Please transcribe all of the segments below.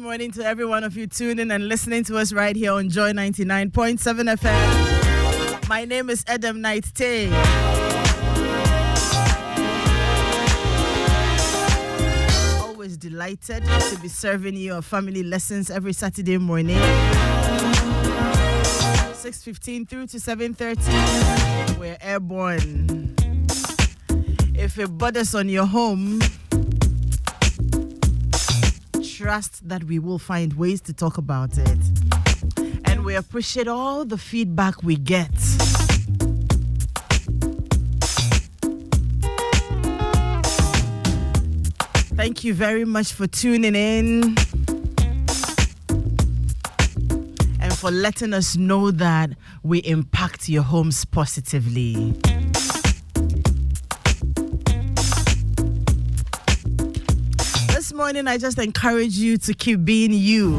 morning to every one of you tuning and listening to us right here on Joy 99.7 FM. My name is Adam Knight Tay. Always delighted to be serving you our family lessons every Saturday morning. 6:15 through to 7:30. We're airborne. If it bothers on your home, trust that we will find ways to talk about it. And we appreciate all the feedback we get. Thank you very much for tuning in and for letting us know that we impact your homes positively. This morning, I just encourage you to keep being you.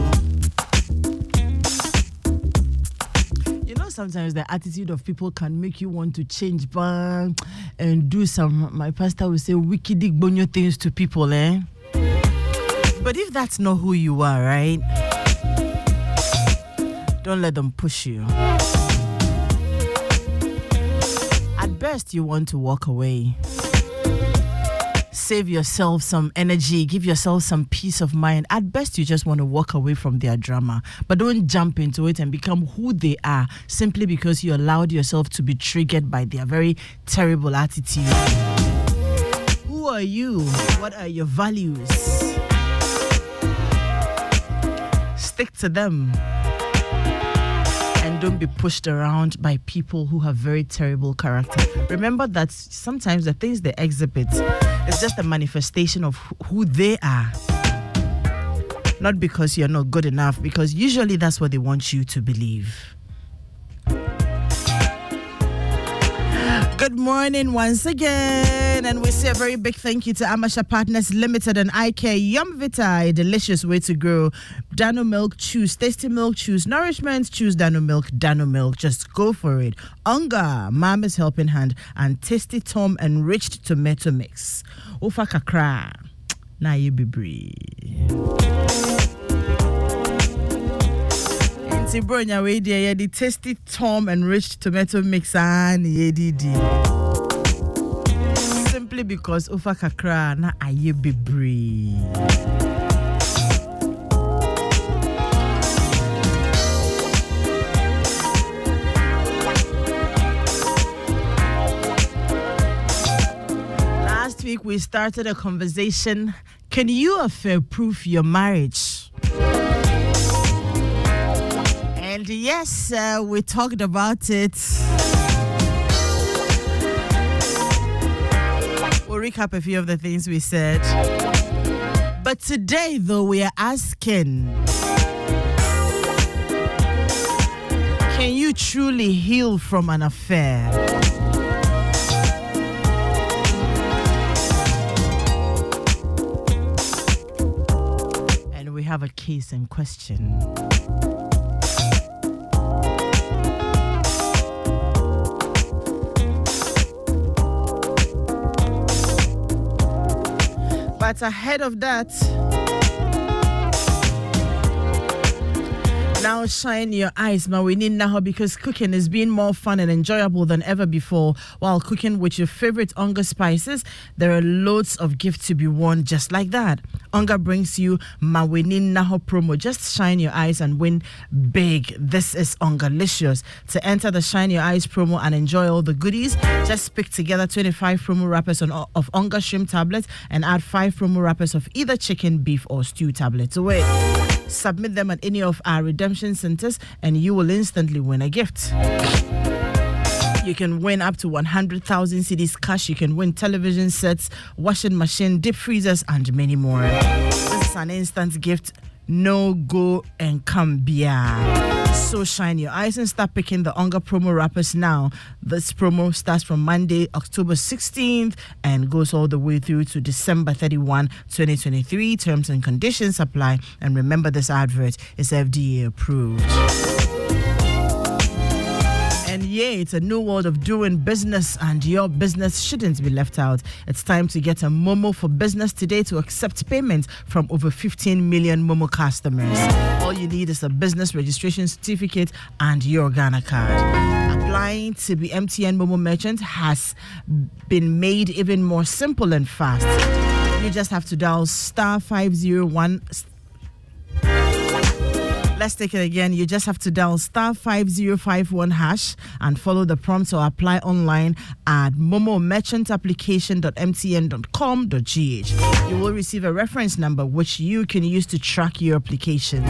You know, sometimes the attitude of people can make you want to change and do some, my pastor will say, wicked bonyo things to people, eh? But if that's not who you are, right? Don't let them push you. At best, you want to walk away. Save yourself some energy, give yourself some peace of mind. At best, you just want to walk away from their drama. But don't jump into it and become who they are simply because you allowed yourself to be triggered by their very terrible attitude. Who are you? What are your values? Stick to them. And don't be pushed around by people who have very terrible character. Remember that sometimes the things they exhibit is just a manifestation of who they are. Not because you're not good enough, because usually that's what they want you to believe. Good morning once again, and we say a very big thank you to Amasha Partners Limited and IK Yum Vita, a delicious way to grow. Dano Milk, choose tasty milk, choose nourishment, choose Dano Milk, Dano Milk, just go for it. Unga, Mama's Helping Hand, and Tasty Tom Enriched Tomato Mix. Ufa kakra, na ye bibri. Bronya we dey the Tasty Tom Enriched Tomato Mix and yedidi. Simply because ufa kakra na aye bibri. Last week we started a conversation. Can you affair-proof your marriage? And yes, we talked about it. We'll recap a few of the things we said. But today, though, we are asking, can you truly heal from an affair? And we have a case in question. But ahead of that, now shine your eyes, man. We need now because cooking is being more fun and enjoyable than ever before. While cooking with your favorite Onga spices, there are loads of gifts to be won just like that. Onga brings you Mawinin Naho promo. Just shine your eyes and win big. This is Ongalicious. To enter the Shine Your Eyes promo and enjoy all the goodies, just pick together 25 promo wrappers of Onga shrimp tablets and add 5 promo wrappers of either chicken, beef, or stew tablets away. Submit them at any of our redemption centers and you will instantly win a gift. You can win up to 100,000 cedis cash. You can win television sets, washing machine, deep freezers, and many more. This is an instant gift. No go and come beer. So shine your eyes and start picking the Onga promo wrappers now. This promo starts from Monday, October 16th and goes all the way through to December 31, 2023. Terms and conditions apply. And remember, this advert is FDA approved. And yeah, it's a new world of doing business, and your business shouldn't be left out. It's time to get a Momo for Business today to accept payment from over 15 million Momo customers. All you need is a business registration certificate and your Ghana card. Applying to be MTN Momo merchant has been made even more simple and fast. You just have to dial *501. Let's take it again. You just have to dial *5051 hash and follow the prompts or apply online at momomerchantapplication.mtn.com.gh. You will receive a reference number which you can use to track your applications.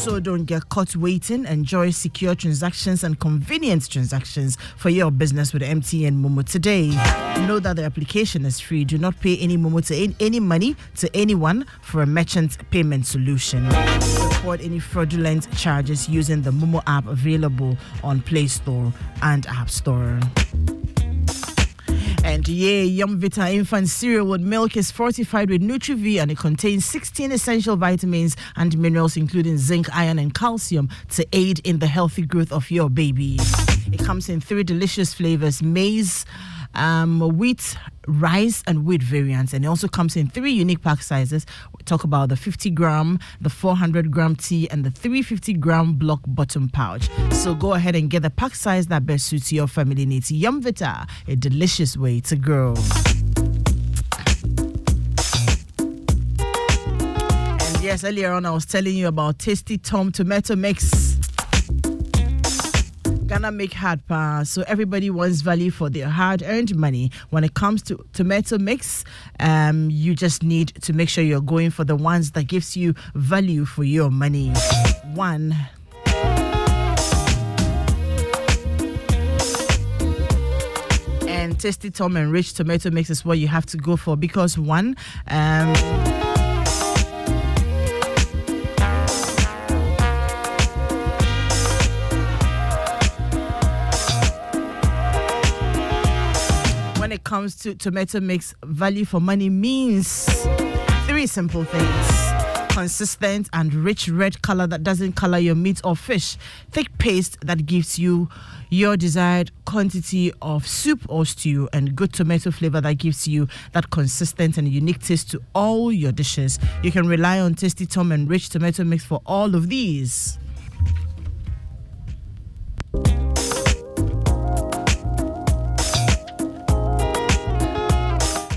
So don't get caught waiting. Enjoy secure transactions and convenient transactions for your business with MTN Momo today. Know that the application is free. Do not pay any Momo to any money to anyone for a merchant payment solution. Report any fraudulent charges using the Momo app available on Play Store and App Store. And yeah, Yum Vita infant cereal with milk is fortified with Nutri-V, and it contains 16 essential vitamins and minerals, including zinc, iron, and calcium, to aid in the healthy growth of your baby. It comes in 3 delicious flavors: maize, wheat, rice, and wheat variants. And it also comes in 3 unique pack sizes. We talk about the 50-gram, the 400-gram tea, and the 350-gram block bottom pouch. So go ahead and get the pack size that best suits your family needs. Yum Vita, a delicious way to grow. And yes, earlier on I was telling you about Tasty Tom tomato mix. Ghana make hard pass, so everybody wants value for their hard-earned money. When it comes to tomato mix, you just need to make sure you're going for the ones that gives you value for your money. 1. And Tasty Tom and Rich tomato mix is what you have to go for, because 1, when it comes to tomato mix, value for money means 3 simple things: consistent and rich red color that doesn't color your meat or fish, thick paste that gives you your desired quantity of soup or stew, and good tomato flavor that gives you that consistent and unique taste to all your dishes. You can rely on Tasty Tom and Rich tomato mix for all of these.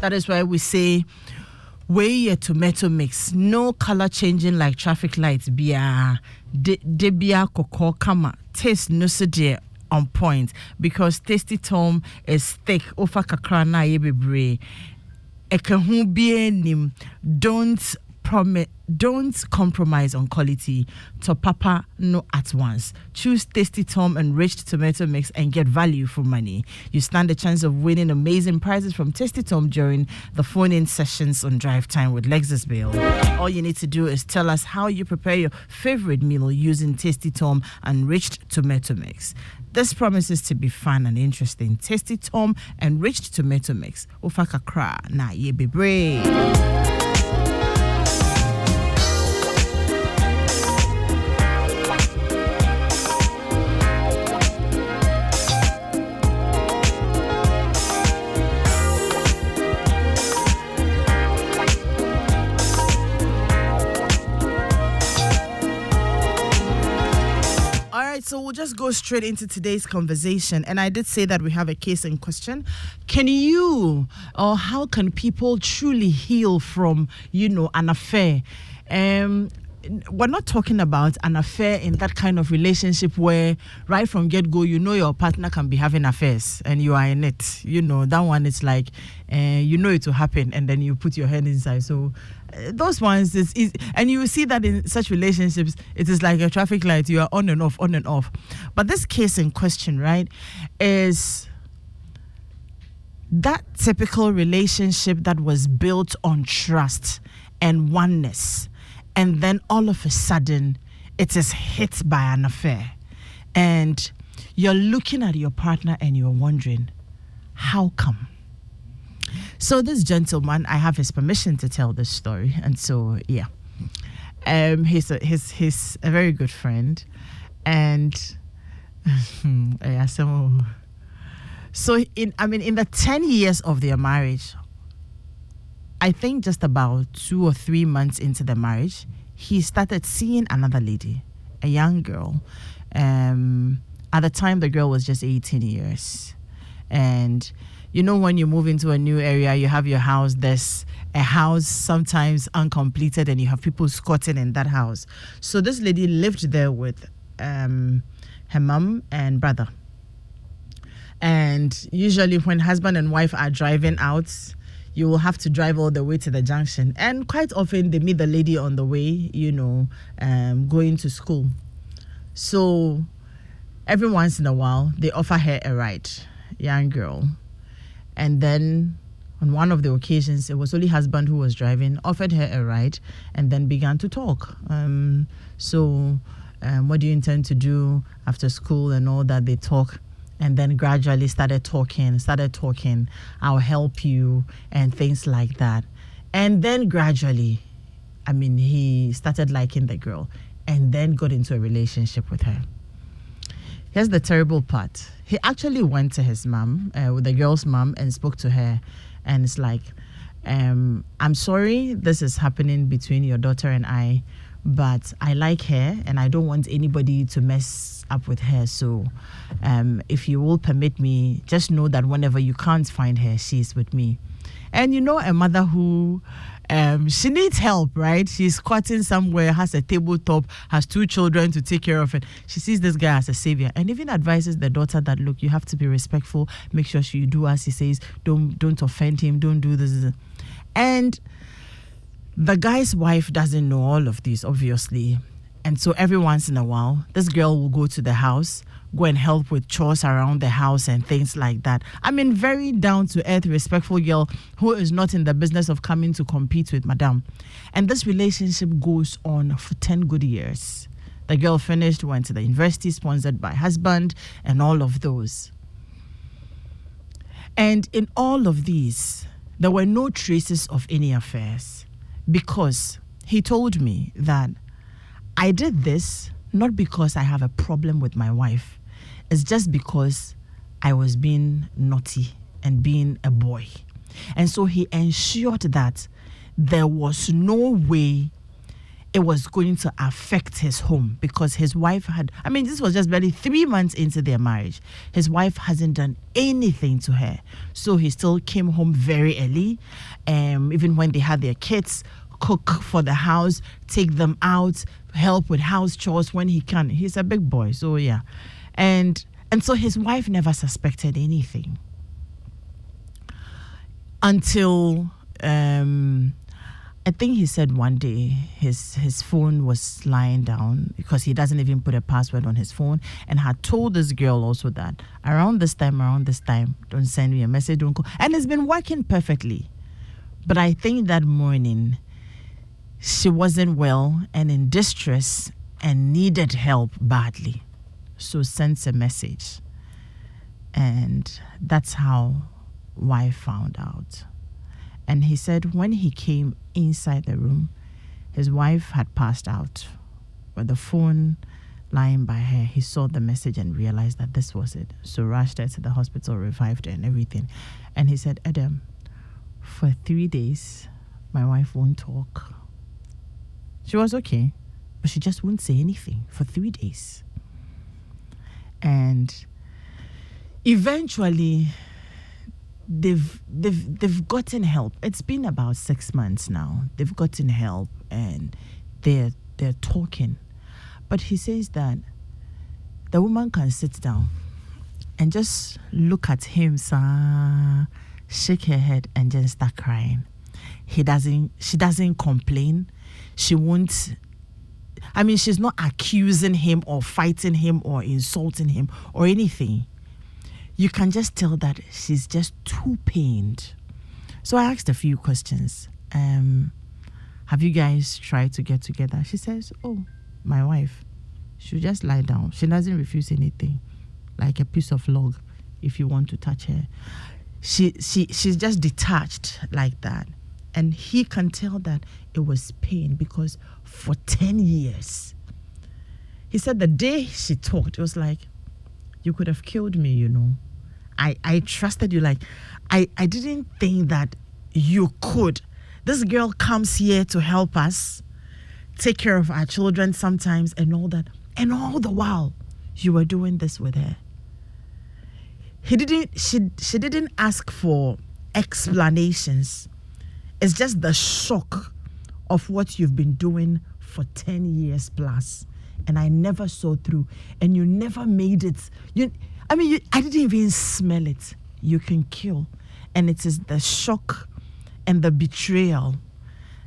That is why we say, weigh a tomato mix. No color changing like traffic lights. Bia debia koko kama. Taste no se on point, because Tasty Tom is thick. Ofa kakra na ye bebre. Ekahu bienim. Don't compromise on quality. To papa no at once. Choose Tasty Tom and Rich tomato mix and get value for money. You stand a chance of winning amazing prizes from Tasty Tom during the phone-in sessions on Drive Time with Lexus Bill. All you need to do is tell us how you prepare your favorite meal using Tasty Tom and Rich tomato mix. This promises to be fun and interesting. Tasty Tom and Rich tomato mix. Ofa kakra na ye bebre. So we'll just go straight into today's conversation. And I did say that we have a case in question. Can you, or how can people truly heal from, an affair? We're not talking about an affair in that kind of relationship where right from get-go, your partner can be having affairs and you are in it. That one is like, it will happen and then you put your head inside. So those ones, is and you see that in such relationships, it is like a traffic light. You are on and off, on and off. But this case in question, right, is that typical relationship that was built on trust and oneness. And then all of a sudden, it is hit by an affair. And you're looking at your partner and you're wondering, how come? So this gentleman, I have his permission to tell this story. And so, yeah. He's a very good friend. And Yeah, so in the 10 years of their marriage, I think just about 2 or 3 months into the marriage, he started seeing another lady, a young girl. At the time, the girl was just 18 years. And when you move into a new area, you have your house, there's a house sometimes uncompleted, and you have people squatting in that house. So this lady lived there with her mom and brother. And usually when husband and wife are driving out, you will have to drive all the way to the junction. And quite often they meet the lady on the way, going to school. So every once in a while, they offer her a ride, young girl. And then on one of the occasions, it was only husband who was driving, offered her a ride, and then began to talk. What do you intend to do after school and all that? They talk. And then gradually started talking, I'll help you, and things like that. And then gradually, he started liking the girl and then got into a relationship with her. Here's the terrible part. He actually went to his mom, with the girl's mom, and spoke to her. And it's like, I'm sorry this is happening between your daughter and I, but I like her and I don't want anybody to mess up with her. So if you will permit me, just know that whenever you can't find her, she's with me. And a mother who she needs help, right? She's squatting somewhere, has a tabletop, has 2 children to take care of it. She sees this guy as a savior, and even advises the daughter that, look, you have to be respectful, make sure you do as he says, don't offend him, don't do this. And the guy's wife doesn't know all of this, obviously. And so every once in a while, this girl will go to the house, go and help with chores around the house and things like that. Very down-to-earth, respectful girl who is not in the business of coming to compete with madam. And this relationship goes on for 10 good years. The girl finished, went to the university, sponsored by husband, and all of those. And in all of these, there were no traces of any affairs, because he told me that I did this not because I have a problem with my wife. It's just because I was being naughty and being a boy. And so he ensured that there was no way it was going to affect his home, because his wife had, this was just barely 3 months into their marriage. His wife hasn't done anything to her. So he still came home very early, even when they had their kids, cook for the house, take them out, help with house chores when he can. He's a big boy, so yeah. And so his wife never suspected anything until I think he said one day his phone was lying down, because he doesn't even put a password on his phone, and had told this girl also that around this time, don't send me a message, don't call. And it's been working perfectly. But I think that morning she wasn't well and in distress and needed help badly. So sends a message. And that's how wife found out. And he said when he came inside the room, his wife had passed out with the phone lying by her. He saw the message and realized that this was it. So rushed her to the hospital, revived her and everything. And he said, Adam, for 3 days, my wife won't talk. She was okay, but she just wouldn't say anything for 3 days. And eventually, they've gotten help. It's been about 6 months now. They've gotten help and they're talking. But he says that the woman can sit down and just look at him, shake her head, and just start crying. She doesn't complain. She won't. She's not accusing him or fighting him or insulting him or anything. You can just tell that she's just too pained. So I asked a few questions. Have you guys tried to get together? She says, my wife, she'll just lie down. She doesn't refuse anything, like a piece of log if you want to touch her. She's just detached like that. And he can tell that it was pain, because for 10 years, he said the day she talked, it was like, you could have killed me, you know. I trusted you. Like, I didn't think that you could. This girl comes here to help us, take care of our children sometimes and all that. And all the while, you were doing this with her. She didn't ask for explanations. It's just the shock of what you've been doing for 10 years plus. And I never saw through. And you never made it. I didn't even smell it. You can kill. And it is the shock and the betrayal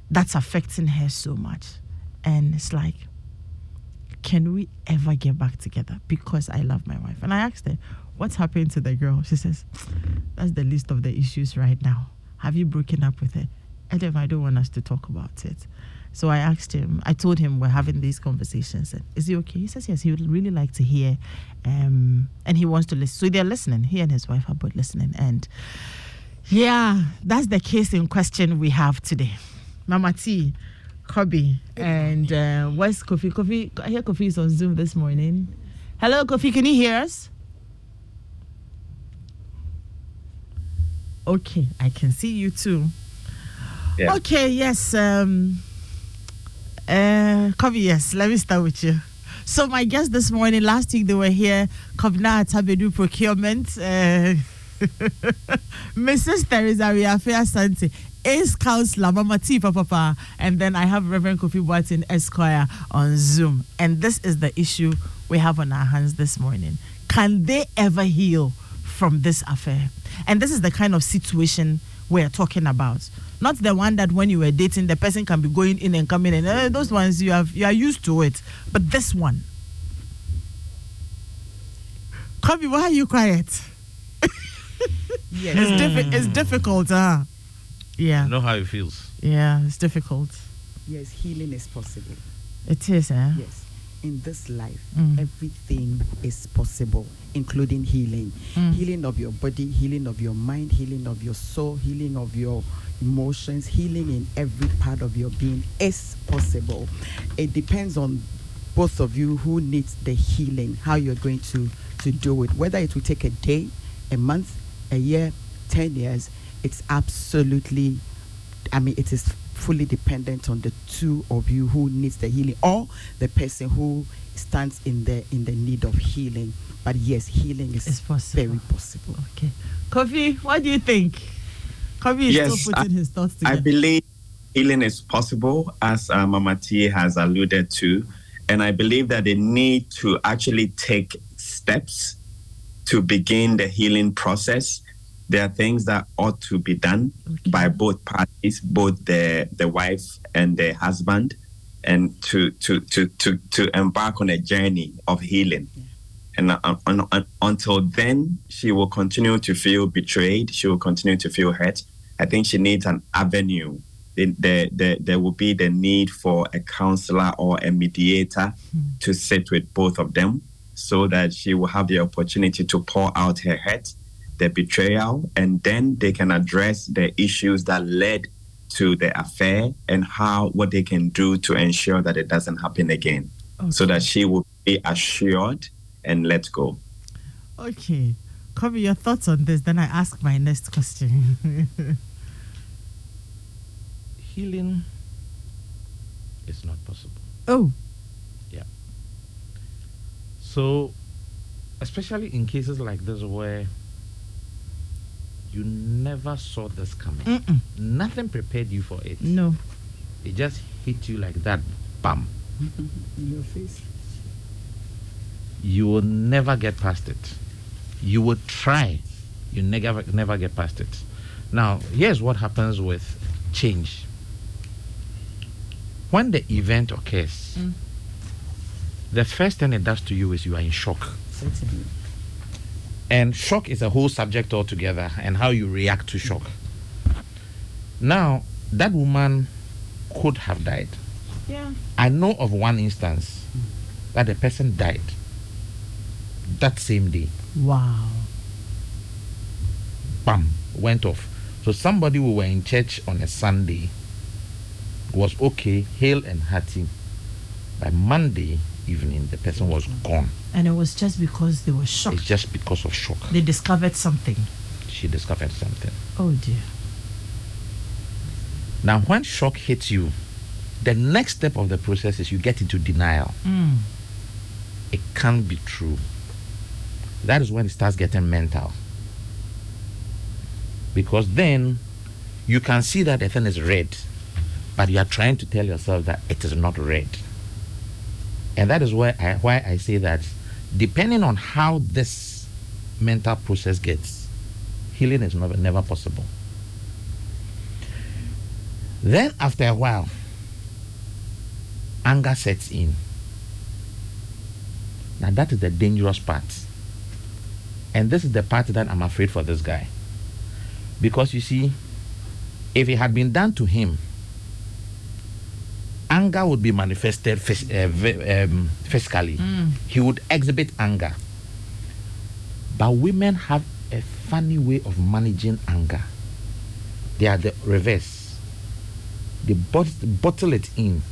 that's affecting her so much. And it's like, can we ever get back together? Because I love my wife. And I asked her, what's happening to the girl? She says, that's the list of the issues right now. Have you broken up with her? Adam, I don't want us to talk about it. So I asked him, I told him we're having these conversations. And is he okay? He says yes, he would really like to hear. And he wants to listen. So they're listening. He and his wife are both listening. And yeah, that's the case in question we have today. Mama T, Kobe, and where's Kofi? Kofi, I hear Kofi is on Zoom this morning. Hello, Kofi, can you hear us? Okay, I can see you too. Yeah. Okay, yes. Kobe, yes, let me start with you. So my guests this morning, last week they were here, Kovna Tabedu Procurement, Mrs. Teresa Riafea Sante, Ace Counselor, Mama T, Papa, and then I have Reverend Kofi Boateng Esquire on Zoom. And this is the issue we have on our hands this morning. Can they ever heal from this affair? And this is the kind of situation we're talking about. Not the one that when you were dating, the person can be going in and coming in. Those ones you are used to it. But this one. Kobe, why are you quiet? Yes. It's difficult, huh? Yeah. You know how it feels. Yeah, it's difficult. Yes, healing is possible. It is, eh? Yes. In this life, everything is possible, including healing. Healing of your body, healing of your mind, healing of your soul, healing of your emotions, healing in every part of your being is possible. It depends on both of you who needs the healing, how you're going to do it. Whether it will take a day, a month, a year, 10 years, it's absolutely, it is fully dependent on the two of you who needs the healing or the person who stands in the need of healing. But yes, healing is very possible. Okay. Kofi, what do you think? Kofi is still putting his thoughts together. I believe healing is possible, as Mama T has alluded to. And I believe that they need to actually take steps to begin the healing process. There are things that ought to be done by both parties, both the wife and the husband, and to embark on a journey of healing. And until then, she will continue to feel betrayed. She will continue to feel hurt. I think she needs an avenue. There will be the need for a counselor or a mediator to sit with both of them so that she will have the opportunity to pour out her hurt, the betrayal, and then they can address the issues that led to the affair and what they can do to ensure that it doesn't happen again, so that she will be assured and let go. Okay. Kobe, your thoughts on this, then I ask my next question. Healing is not possible. Oh. Yeah. So, especially in cases like this where you never saw this coming. Nothing prepared you for it. No. It just hit you like that. Bam. In your face. You will never get past it. You will try. You never get past it. Now, here's what happens with change. When the event occurs, the first thing it does to you is you are in shock. Certainly. And shock is a whole subject altogether, and how you react to shock. Now, that woman could have died. Yeah. I know of one instance that the person died that same day. Wow. Bam, went off. So somebody who were in church on a Sunday was okay, hale and hearty. By Monday, evening, the person was gone. And it was just because they were shocked. It's just because of shock. They discovered something. She discovered something. Oh dear. Now, when shock hits you, the next step of the process is you get into denial. It can't be true. That is when it starts getting mental. Because then you can see that the thing is red, but you are trying to tell yourself that it is not red. And that is why I say that depending on how this mental process gets, healing is never possible. Then after a while, anger sets in. Now that is the dangerous part. And this is the part that I'm afraid for this guy. Because you see, if it had been done to him, anger would be manifested physically. He would exhibit anger. But women have a funny way of managing anger. They are the reverse. They bottle it in,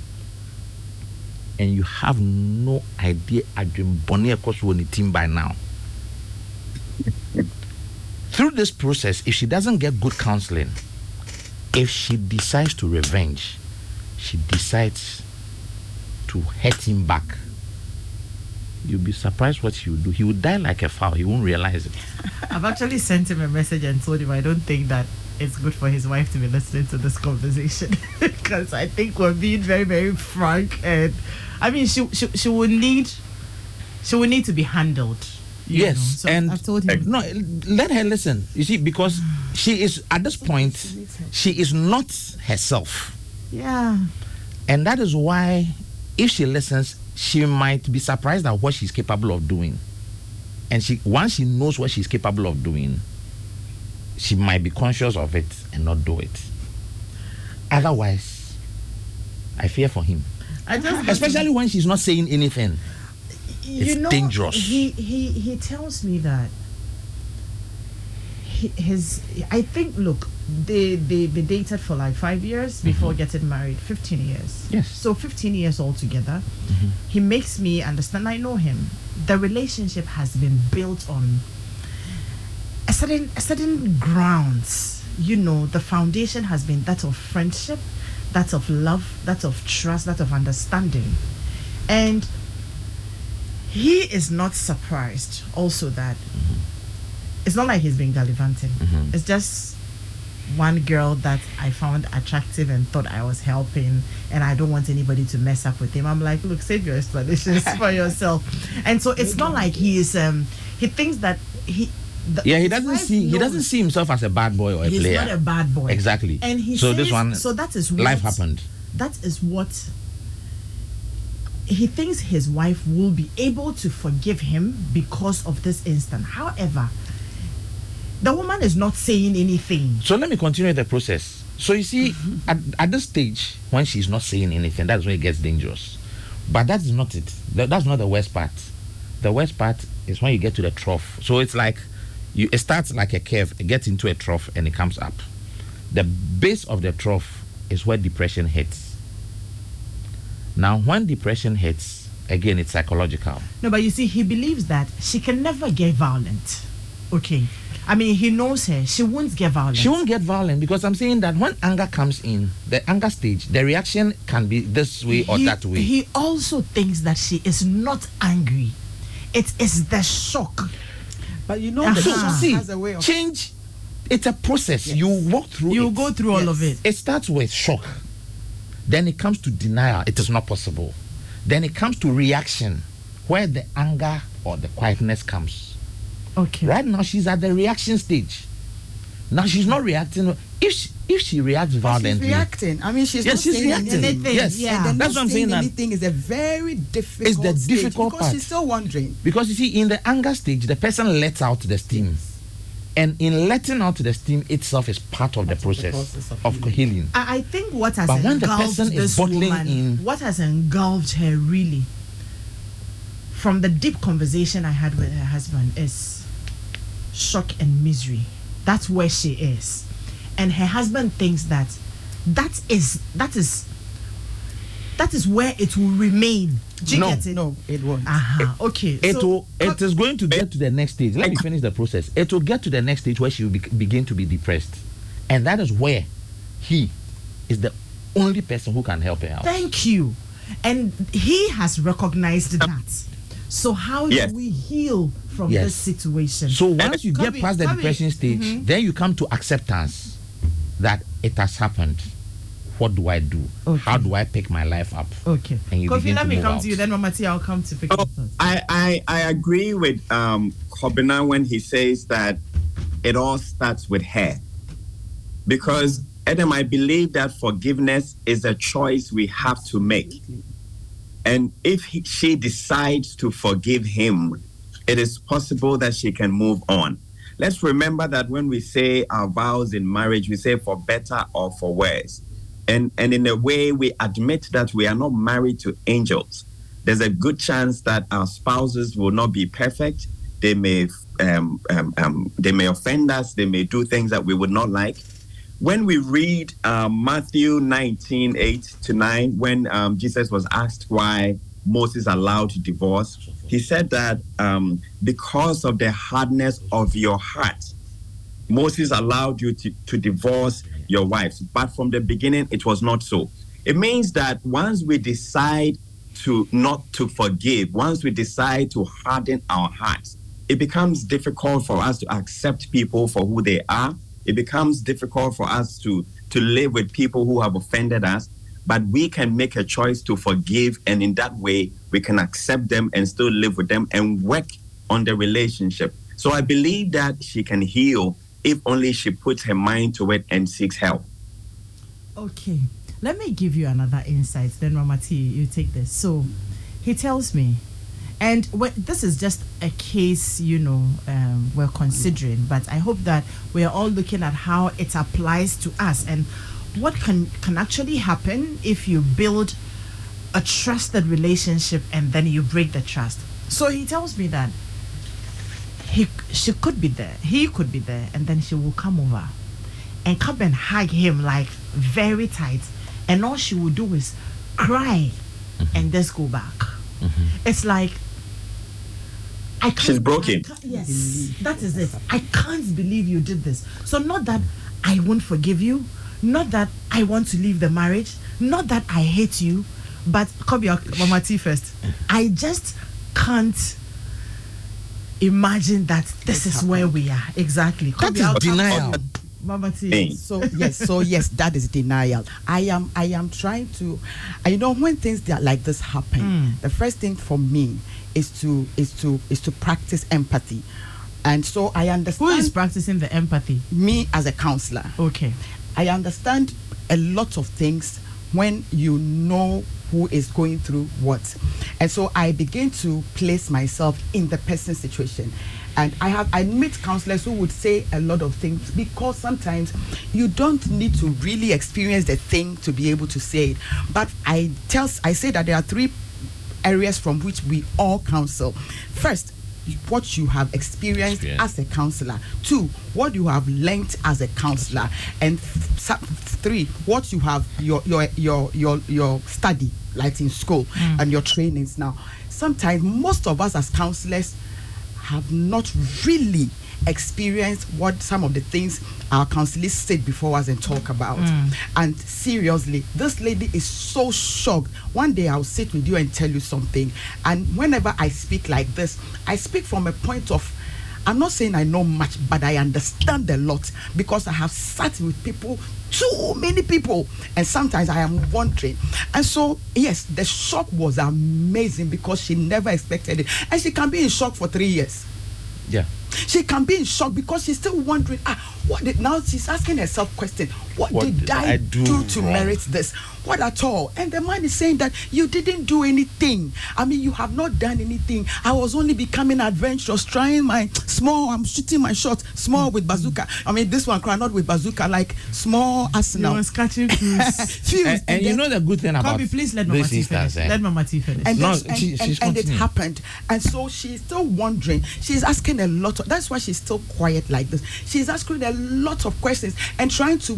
and you have no idea by now. Through this process, if she doesn't get good counseling, if she decides to revenge, she decides to hurt him back, you'll be surprised what he will do. He will die like a fowl. He won't realize it. I've actually sent him a message and told him I don't think that it's good for his wife to be listening to this conversation, because I think we're being very, very frank, and I mean she will need to be handled. Yes, So and I've told him. no, let her listen. You see, because she is at this point, she is not herself, Yeah. and that is why, if she listens, she might be surprised at what she's capable of doing. And once she knows what she's capable of doing, she might be conscious of it and not do it. Otherwise, I fear for him. Especially when she's not saying anything. It's dangerous. He tells me that I think, look, they dated for like 5 years before getting married. 15 years. Yes. So 15 years altogether. He makes me understand. I know him. The relationship has been built on a certain grounds. The foundation has been that of friendship, that of love, that of trust, that of understanding. And he is not surprised also that it's not like he's been gallivanting. It's just one girl that I found attractive and thought I was helping, and I don't want anybody to mess up with him. I'm like, look, save your explanations for yourself. And so it's not like he is he thinks that he doesn't see himself as a bad boy or a player. He's not a bad boy. Exactly. And he so says, this one, so that is life happened. That is what he thinks his wife will be able to forgive him because of this instant. However, the woman is not saying anything. So let me continue the process. So you see, at this stage, when she's not saying anything, that's when it gets dangerous. But that's not it. That's not the worst part. The worst part is when you get to the trough. So it's like, it starts like a curve, it gets into a trough, and it comes up. The base of the trough is where depression hits. Now, when depression hits, again, it's psychological. No, but you see, he believes that she can never get violent. Okay. I mean, he knows her. She won't get violent. She won't get violent because I'm saying that when anger comes in, the anger stage, the reaction can be this way or that way. He also thinks that she is not angry. It is the shock. But the shock see, has a way of change. It's a process. Yes. You walk through You it. go through all of it. It starts with shock. Then it comes to denial. It is not possible. Then it comes to reaction, where the anger or the quietness comes. Okay. Right now, she's at the reaction stage. Now, she's not reacting. If she reacts violently... She's reacting. I mean, she's reacting. Anything. Yes. Yeah. And that's what I'm saying. Anything is a very difficult It's the difficult because part. she's still wondering. Because you see, in the anger stage, the person lets out the steam. Yes. And in letting out the steam itself is part of the process of healing. I think what has But when the engulfed person is this bottling woman, in... what has engulfed her really, from the deep conversation I had with her husband, is shock and misery. That's where she is. And her husband thinks that is that is where it will remain. Do you No. get it? No, it won't. Okay. It is going to get to the next stage. Let me finish the process. It will get to the next stage where she will begin to be depressed. And that is where he is the only person who can help her out. Thank you. And he has recognized that. So how Yes. do we heal from Yes. this situation? So once you get Kobe, past the Kobe. depression stage, then you come to acceptance that it has happened. What do I do? Okay. How do I pick my life up? Okay. And you Kofi, begin let to me move come out. to you. Then Mama T, I'll come to pick up thoughts. I agree with Kobina when he says that it all starts with her. Because, Adam, I believe that forgiveness is a choice we have to make. And if she decides to forgive him, it is possible that she can move on. Let's remember that when we say our vows in marriage, we say for better or for worse. And in a way, we admit that we are not married to angels. There's a good chance that our spouses will not be perfect. They may offend us. They may do things that we would not like. When we read Matthew 19:8-9, when Jesus was asked why Moses allowed divorce, he said that because of the hardness of your heart, Moses allowed you to divorce your wives. But from the beginning, it was not so. It means that once we decide to not to forgive, once we decide to harden our hearts, it becomes difficult for us to accept people for who they are. It becomes difficult for us to live with people who have offended us. But we can make a choice to forgive, and in that way, we can accept them and still live with them and work on the relationship. So I believe that she can heal if only she puts her mind to it and seeks help. Okay. Let me give you another insight. Then, Mama T, you take this. So, he tells me, and this is just a case, we're considering, but I hope that we are all looking at how it applies to us and what can actually happen if you build a trusted relationship and then you break the trust. So he tells me that she could be there, he could be there, and then she will come over and come and hug him like very tight, and all she will do is cry and just go back. It's like, I can't, she's broken. Yes, that is it. I can't believe you did this. So not that I won't forgive you, not that I want to leave the marriage, not that I hate you, but Kobe, Mama T first. I just can't imagine that this is where we are. Exactly. That Kobe, is I'll come denial. to you. Mama T. So yes, that is denial. I am trying to, when things that like this happen, the first thing for me is to practice empathy. And so I understand. Who is practicing the empathy? Me as a counselor. Okay. I understand a lot of things when you know who is going through what. And so I begin to place myself in the person's situation. And I meet counselors who would say a lot of things, because sometimes you don't need to really experience the thing to be able to say it. But I say that there are three areas from which we all counsel. First, what you have experienced as a counselor. 2, what you have learned as a counselor. And 3, what you have your study, like in school, and your trainings. Now, sometimes most of us as counselors have not really experienced what some of the things our counselors sit before us and talk about. And seriously, this lady is so shocked. One day I'll sit with you and tell you something, and whenever I speak like this, I speak from a point of, I'm not saying I know much, but I understand a lot, because I have sat with people, too many people, and sometimes I am wondering. And so yes, the shock was amazing, because she never expected it, and she can be in shock for 3 years. Yeah. She can be in shock because she's still wondering, now she's asking herself question, what did I do to merit this? What at all? And the man is saying that you didn't do anything. I mean, you have not done anything. I was only becoming adventurous, trying my small, I'm shooting my shot, small with bazooka. I mean, this one, not with bazooka, like small arsenal. You was catching fuse. And you know the good thing about Kobe, please let Mama T finish. Let Mama T finish. And, No, and it happened. And so she's still wondering. She's asking a lot of, that's why she's still quiet like this. She's asking a lot of questions and trying to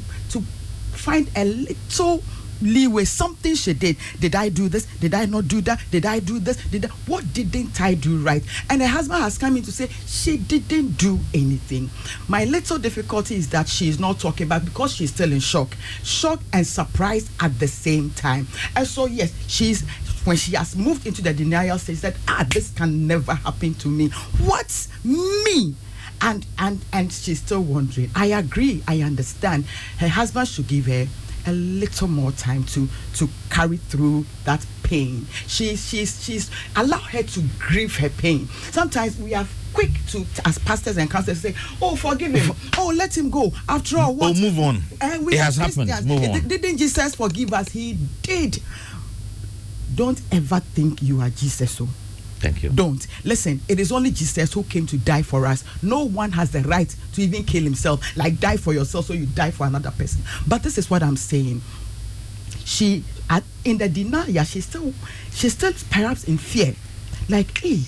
find a little leeway, something she did. Did I do this? Did I not do that? Did I do this? What didn't I do right? And her husband has come in to say she didn't do anything. My little difficulty is that she is not talking about, because she's still in shock and surprise at the same time. And so yes, when she has moved into the denial stage, that this can never happen to me. What? Me? And she's still wondering. I agree, I understand. Her husband should give her a little more time to carry through that pain. She's allow her to grieve her pain. Sometimes we are quick to, as pastors and counselors, say, "Oh, forgive him. Oh, let him go. After all, what? Oh, move on. It has happened. Move on." Didn't Jesus forgive us? He did. Don't ever think you are Jesus. So thank you. Don't. Listen, it is only Jesus who came to die for us. No one has the right to even kill himself. Like, die for yourself so you die for another person. But this is what I'm saying. She, in the denial, she's still perhaps in fear. Like, hey,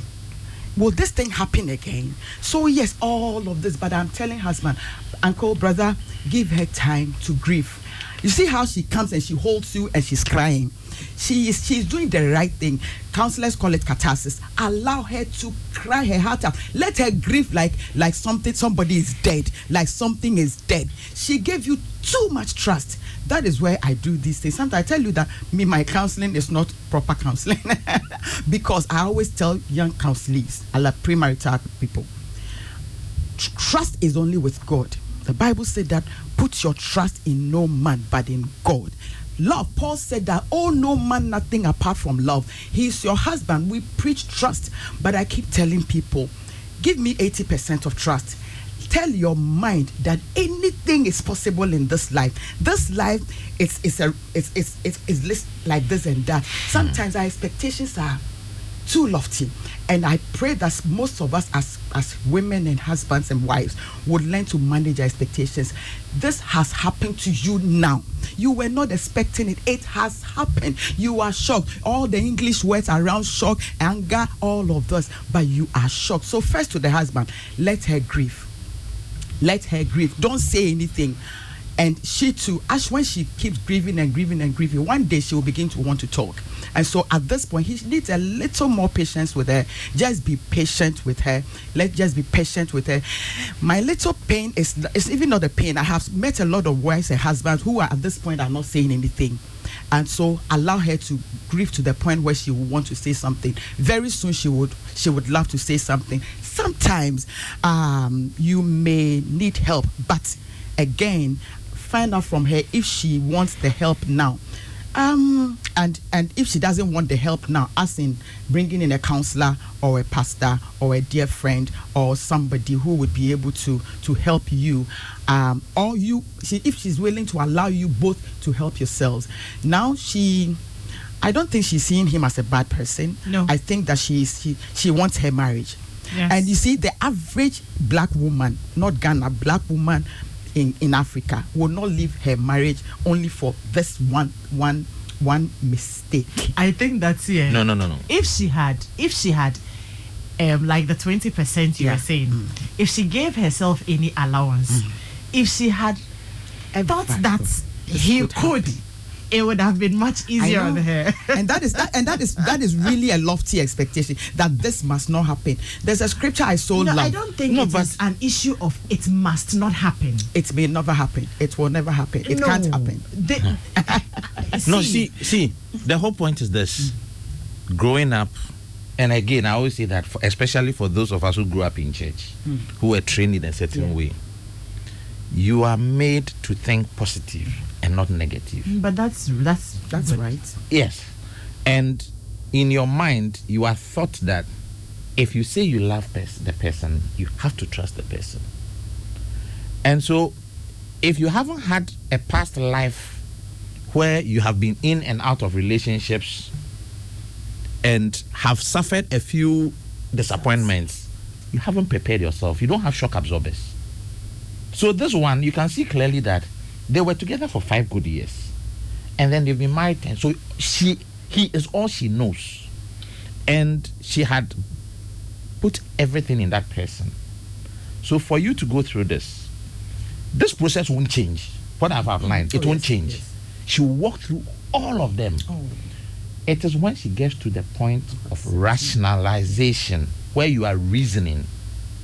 will this thing happen again? So yes, all of this. But I'm telling husband, uncle, brother, give her time to grieve. You see how she comes and she holds you and she's crying. She's doing the right thing. Counselors call it catharsis. Allow her to cry her heart out. Let her grieve like somebody is dead, like something is dead. She gave you too much trust. That is where I do these things. Sometimes I tell you that my counseling is not proper counseling because I always tell young counselees, I love premarital people, trust is only with God. The Bible said that put your trust in no man but in God. Love, Paul said that, oh, no man, nothing apart from love. He's your husband. We preach trust. But I keep telling people, give me 80% of trust. Tell your mind that anything is possible in this life. This life is like this and that. Sometimes our expectations are too lofty. And I pray that most of us as women and husbands and wives would learn to manage our expectations. This has happened to you now. You were not expecting it. It has happened. You are shocked. All the English words around shock, anger, all of this. But you are shocked. So first to the husband, let her grieve. Let her grieve. Don't say anything. And she too, as when she keeps grieving and grieving and grieving, one day she will begin to want to talk. And so at this point, he needs a little more patience with her. Just be patient with her. Let's just be patient with her. My little pain is even not a pain. I have met a lot of wives and husbands who are at this point are not saying anything. And so allow her to grieve to the point where she will want to say something. Very soon she would love to say something. Sometimes you may need help, but again, find out from her if she wants the help now. And if she doesn't want the help now, as in bringing in a counselor or a pastor or a dear friend or somebody who would be able to help you, or if she's willing to allow you both to help yourselves. Now I don't think she's seeing him as a bad person. No. I think that she wants her marriage. Yes. And you see, the average black woman, not Ghana, black woman in Africa will not leave her marriage only for this one mistake. I think that's No. If she had like the 20% you were saying, if she gave herself any allowance, if she had thought that he could, it would have been much easier on her. And that is really a lofty expectation that this must not happen. There's a scripture I so love. I don't think it's an issue of it must not happen. It may never happen. It will never happen. It can't happen. No, see, the whole point is this. Growing up, and again, I always say that, especially for those of us who grew up in church, who were trained in a certain way, you are made to think positive and not negative. But that's right. Yes. And in your mind, you are taught that if you say you love the person, you have to trust the person. And so, if you haven't had a past life where you have been in and out of relationships and have suffered a few disappointments, you haven't prepared yourself. You don't have shock absorbers. So this one, you can see clearly that they were together for 5 good years. And then they've been married. And so he is all she knows. And she had put everything in that person. So for you to go through this process won't change. What I've outlined, it won't change. Yes. She will walk through All of them. It is when she gets to the point of rationalization, where you are reasoning,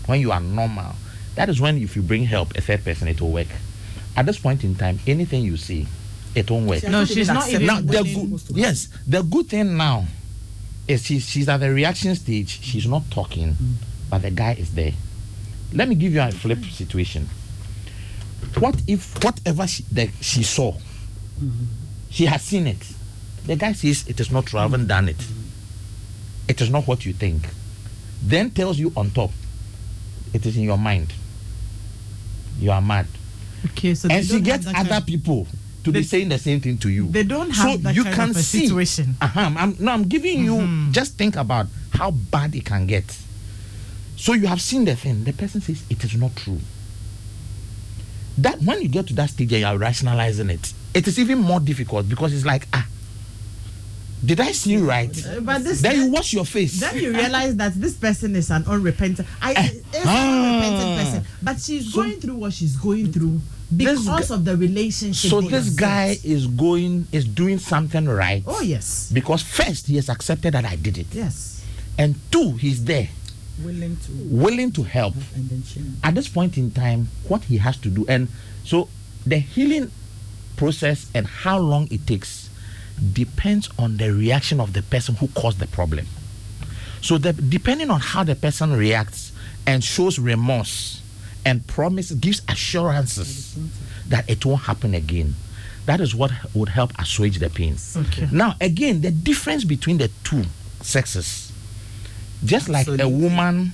when you are normal. That is when, if you bring help, a third person, it will work. At this point in time, anything you see, it won't work. No, she's not even Now, willing. yes, the good thing now is she's at the reaction stage. She's not talking, but the guy is there. Let me give you a flip situation. What if whatever she saw, she has seen it? The guy says it is not true, I haven't done it. It is not what you think. Then tells you on top, it is in your mind. You are mad. Okay, so And she gets other people to be saying the same thing to you. They don't have that kind of a situation. I'm giving you, just think about how bad it can get. So you have seen the thing. The person says it is not true. That when you get to that stage and you are rationalizing it, it is even more difficult, because it's like, did I see right? But then you wash your face. Then you realize that this person is an unrepentant. Unrepentant person, but she's going through what she's going through because of the relationship. So this guy is doing something right. Oh yes. Because first, he has accepted that I did it. Yes. And two, he's there, willing to help. And then change. At this point in time, what he has to do, and so the healing process and how long it takes depends on the reaction of the person who caused the problem. So depending on how the person reacts and shows remorse and gives assurances that it won't happen again, that is what would help assuage the pain. Okay. Now again, the difference between the two sexes, just like a woman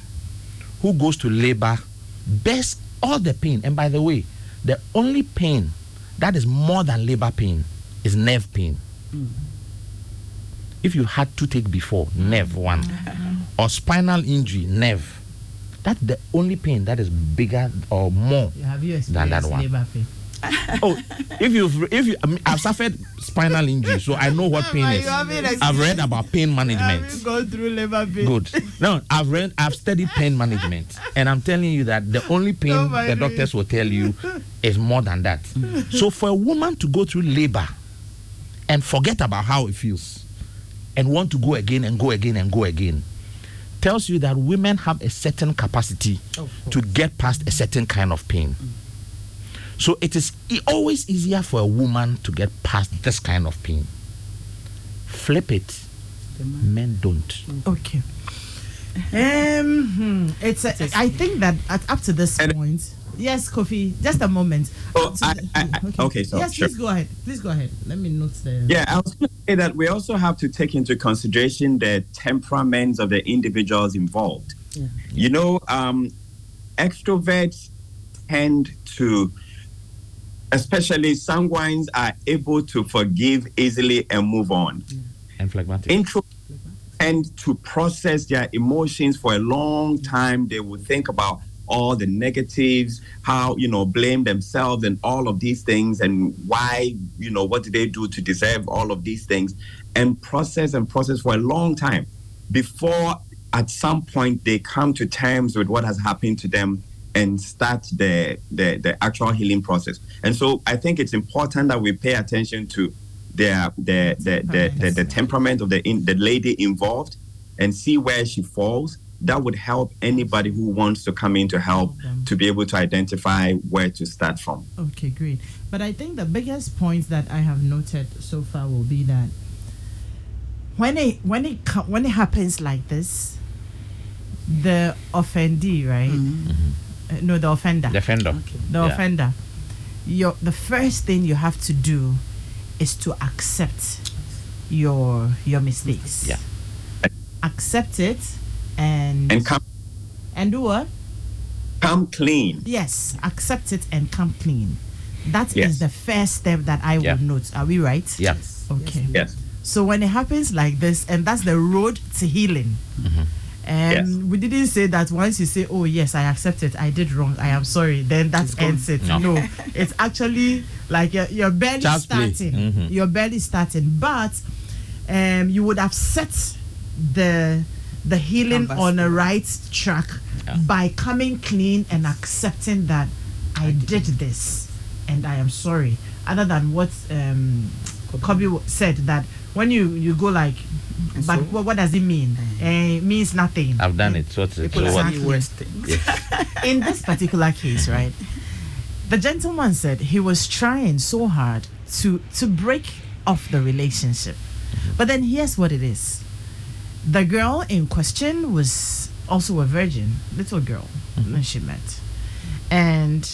who goes to labor bears all the pain. And by the way, the only pain that is more than labor pain is nerve pain. If you had toothache before, nerve one, or spinal injury, nerve. That's the only pain that is bigger or more than that one. Labor pain? I've suffered spinal injury, so I know what pain is. I've read about pain management. Have you gone through labor pain? Good. No, I've studied pain management, and I'm telling you that the only pain the doctors will tell you is more than that. So for a woman to go through labor and forget about how it feels and want to go again and go again and go again, tells you that women have a certain capacity to get past a certain kind of pain. So it is always easier for a woman to get past this kind of pain. Flip it, men don't. Okay. I think that up to this point. Yes, Kofi. Just a moment. Okay, so yes, sure. Please go ahead. Let me note the. Yeah, I was going to say that we also have to take into consideration the temperaments of the individuals involved. Yeah. You know, extroverts tend to, especially sanguines, are able to forgive easily and move on. And phlegmatic. Introverts tend to process their emotions for a long time. They will think about all the negatives, how, blame themselves and all of these things, and why, what did they do to deserve all of these things, and process for a long time before at some point they come to terms with what has happened to them and start the actual healing process. And so I think it's important that we pay attention to the temperament of the lady involved and see where she falls. That would help anybody who wants to come in to help to be able to identify where to start from. Okay, great. But I think the biggest point that I have noted so far will be that when it happens like this, the offendee, right? No, the offender. The offender. Okay. The offender. The first thing you have to do is to accept your mistakes. Yeah. Accept it and do what? Come clean. Yes, accept it and come clean. That Yes. is the first step that I would note. Are we right? Yeah. Okay. Yes. So when it happens like this, and that's the road to healing. And we didn't say that once you say, oh yes, I accept it, I did wrong, I am sorry, then that ends it. No, it's actually like you're barely starting. You're barely starting, but you would have set the healing on a right track by coming clean and accepting that I did this and I am sorry. Other than what Kobe said that when you go like, but so? what does it mean? It means nothing. I've done it. So, so People what? say worse things. In this particular case, right, the gentleman said he was trying so hard to break off the relationship. But then here's what it is. The girl in question was also a virgin, little girl, when she met. And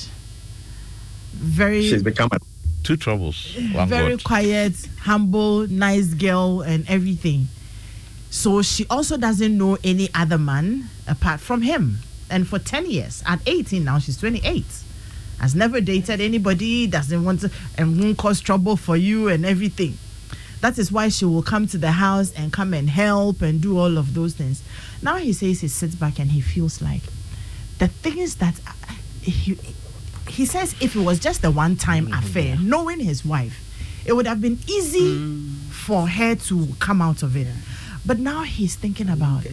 She's become a Two troubles. One very God. quiet, humble, nice girl and everything. So she also doesn't know any other man apart from him. And for 10 years, at 18 now, she's 28. Has never dated anybody, doesn't want to, and won't cause trouble for you and everything. That is why she will come to the house and come and help and do all of those things. Now he says he sits back and he feels like the things that he says if it was just a one-time affair, knowing his wife, it would have been easy for her to come out of it. But now he's thinking about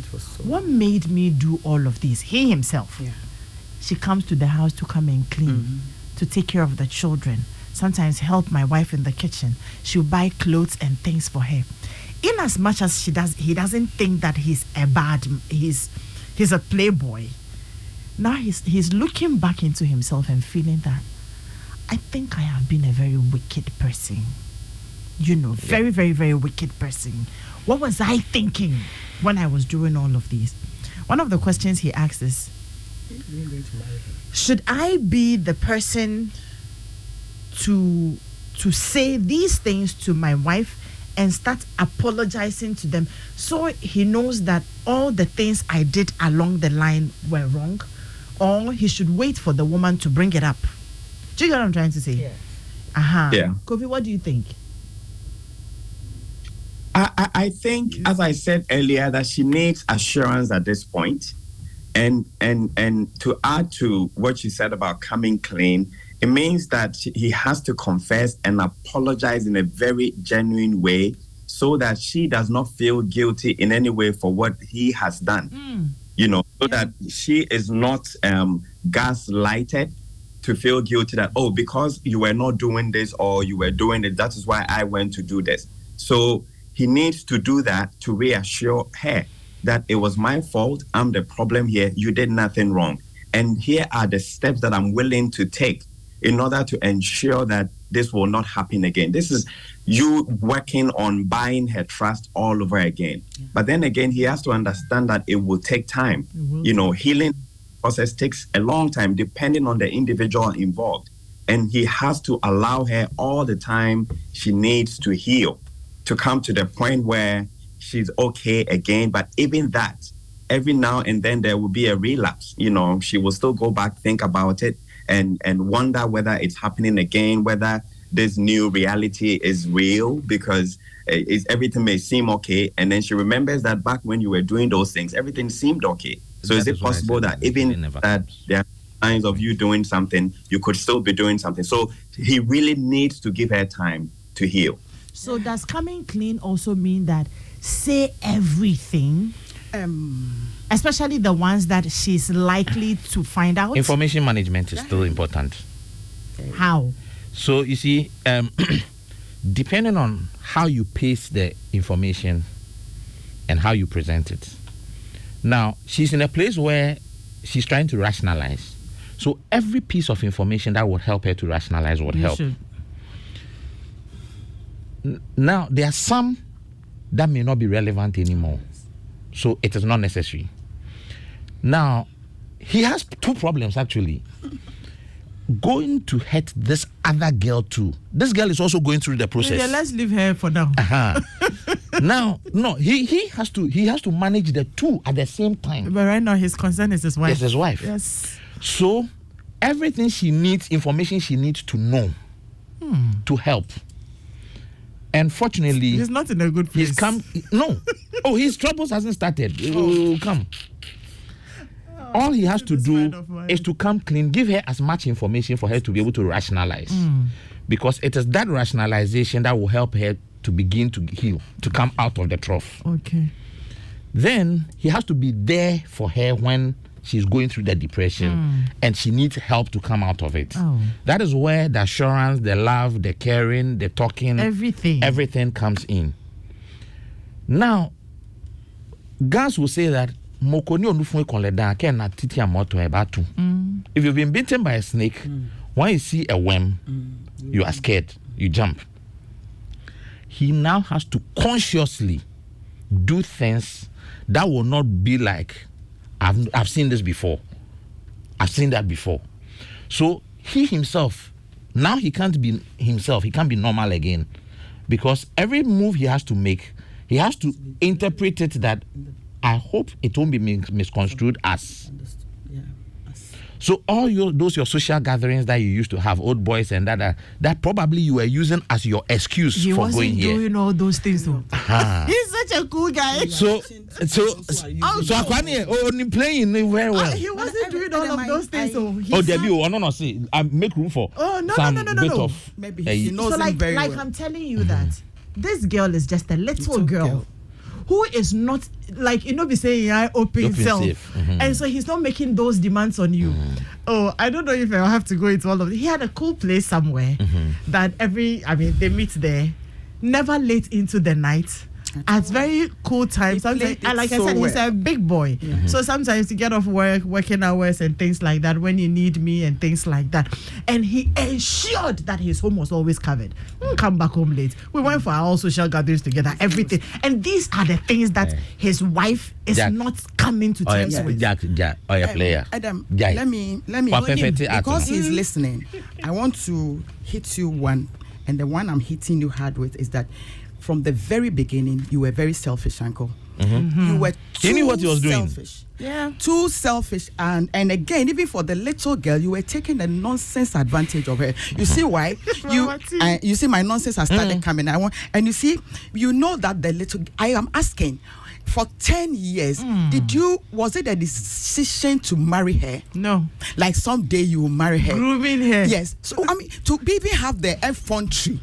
what made me do all of this. He himself. She comes to the house to come and clean, to take care of the children. Sometimes help my wife in the kitchen. She'll buy clothes and things for her. In as much as he doesn't think that he's a playboy. Now he's looking back into himself and feeling that I think I have been a very wicked person. Very, very, very wicked person. What was I thinking when I was doing all of these? One of the questions he asks is, should I be the person to say these things to my wife and start apologizing to them so he knows that all the things I did along the line were wrong? Or he should wait for the woman to bring it up? Do you get what I'm trying to say? Yeah. Kofi, what do you think? I think, as I said earlier, that she needs assurance at this point. And to add to what you said about coming clean, it means that he has to confess and apologize in a very genuine way so that she does not feel guilty in any way for what he has done. So that she is not gaslighted to feel guilty that, because you were not doing this or you were doing it, that is why I went to do this. So he needs to do that to reassure her that it was my fault, I'm the problem here, you did nothing wrong. And here are the steps that I'm willing to take in order to ensure that this will not happen again. This is you working on buying her trust all over again. But then again, he has to understand that it will take time. Healing process takes a long time depending on the individual involved. And he has to allow her all the time she needs to heal, to come to the point where she's okay again. But even that, every now and then there will be a relapse. She will still go back, think about it, and wonder whether it's happening again, whether this new reality is real, because everything may seem okay. And then she remembers that back when you were doing those things, everything seemed okay. So is it possible that even that there are signs of you doing something, you could still be doing something? So he really needs to give her time to heal. So does coming clean also mean that say everything, especially the ones that she's likely to find out? Information management is still important. How? So you see, depending on how you pace the information and how you present it. Now, she's in a place where she's trying to rationalize. So every piece of information that would help her to rationalize would help. Now, there are some that may not be relevant anymore. So it is not necessary. Now, he has two problems actually. Going to hurt this other girl too. This girl is also going through the process. Yeah, let's leave her for now. Now, no, he has to manage the two at the same time. But right now his concern is his wife. Yes, his wife. Yes. So everything she needs, information she needs to know to help. And fortunately, he's not in a good place. He's come. No. His troubles hasn't started. It will come. All he has to do is to come clean, give her as much information for her to be able to rationalize. Because it is that rationalization that will help her to begin to heal, to come out of the trough. Okay. Then he has to be there for her when she's going through the depression and she needs help to come out of it. Oh. That is where the assurance, the love, the caring, the talking, everything comes in. Now, guys will say that if you've been bitten by a snake, when you see a worm, you are scared, you jump. He now has to consciously do things that will not be like, I've seen this before, I've seen that before. So he himself, now he can't be himself, he can't be normal again, because every move he has to make, he has to interpret it that I hope it won't be misconstrued as. So all your social gatherings that you used to have, old boys and that probably you were using as your excuse for going here. He wasn't doing all those things though. He's such a cool guy. So Akwani only playing very well. He wasn't doing all of those things though. No, see, I make room for no. Maybe he knows so him very well. I'm telling you that this girl is just a little girl who is not be saying I open self. And so he's not making those demands on you. Oh, I don't know if I'll have to go into all of it. He had a cool place somewhere that they meet there, never late into the night. At very cool times. He's a big boy. So sometimes you get off work, working hours and things like that when you need me and things like that. And he ensured that his home was always covered. Come back home late. We went for our social gatherings together, everything. And these are the things that his wife is not coming to terms with. Player. Adam, let me because he's listening. I want to hit you one, and the one I'm hitting you hard with is that from the very beginning, you were very selfish, uncle. You were he knew what he was selfish. Doing. Too selfish. And again, even for the little girl, you were taking a nonsense advantage of her. You see why? You see my nonsense has started coming. And you see, you know that the little... I am asking... For 10 years, was it a decision to marry her? No. Like someday you will marry her. Grooming her. Yes. So, to even have the effrontery,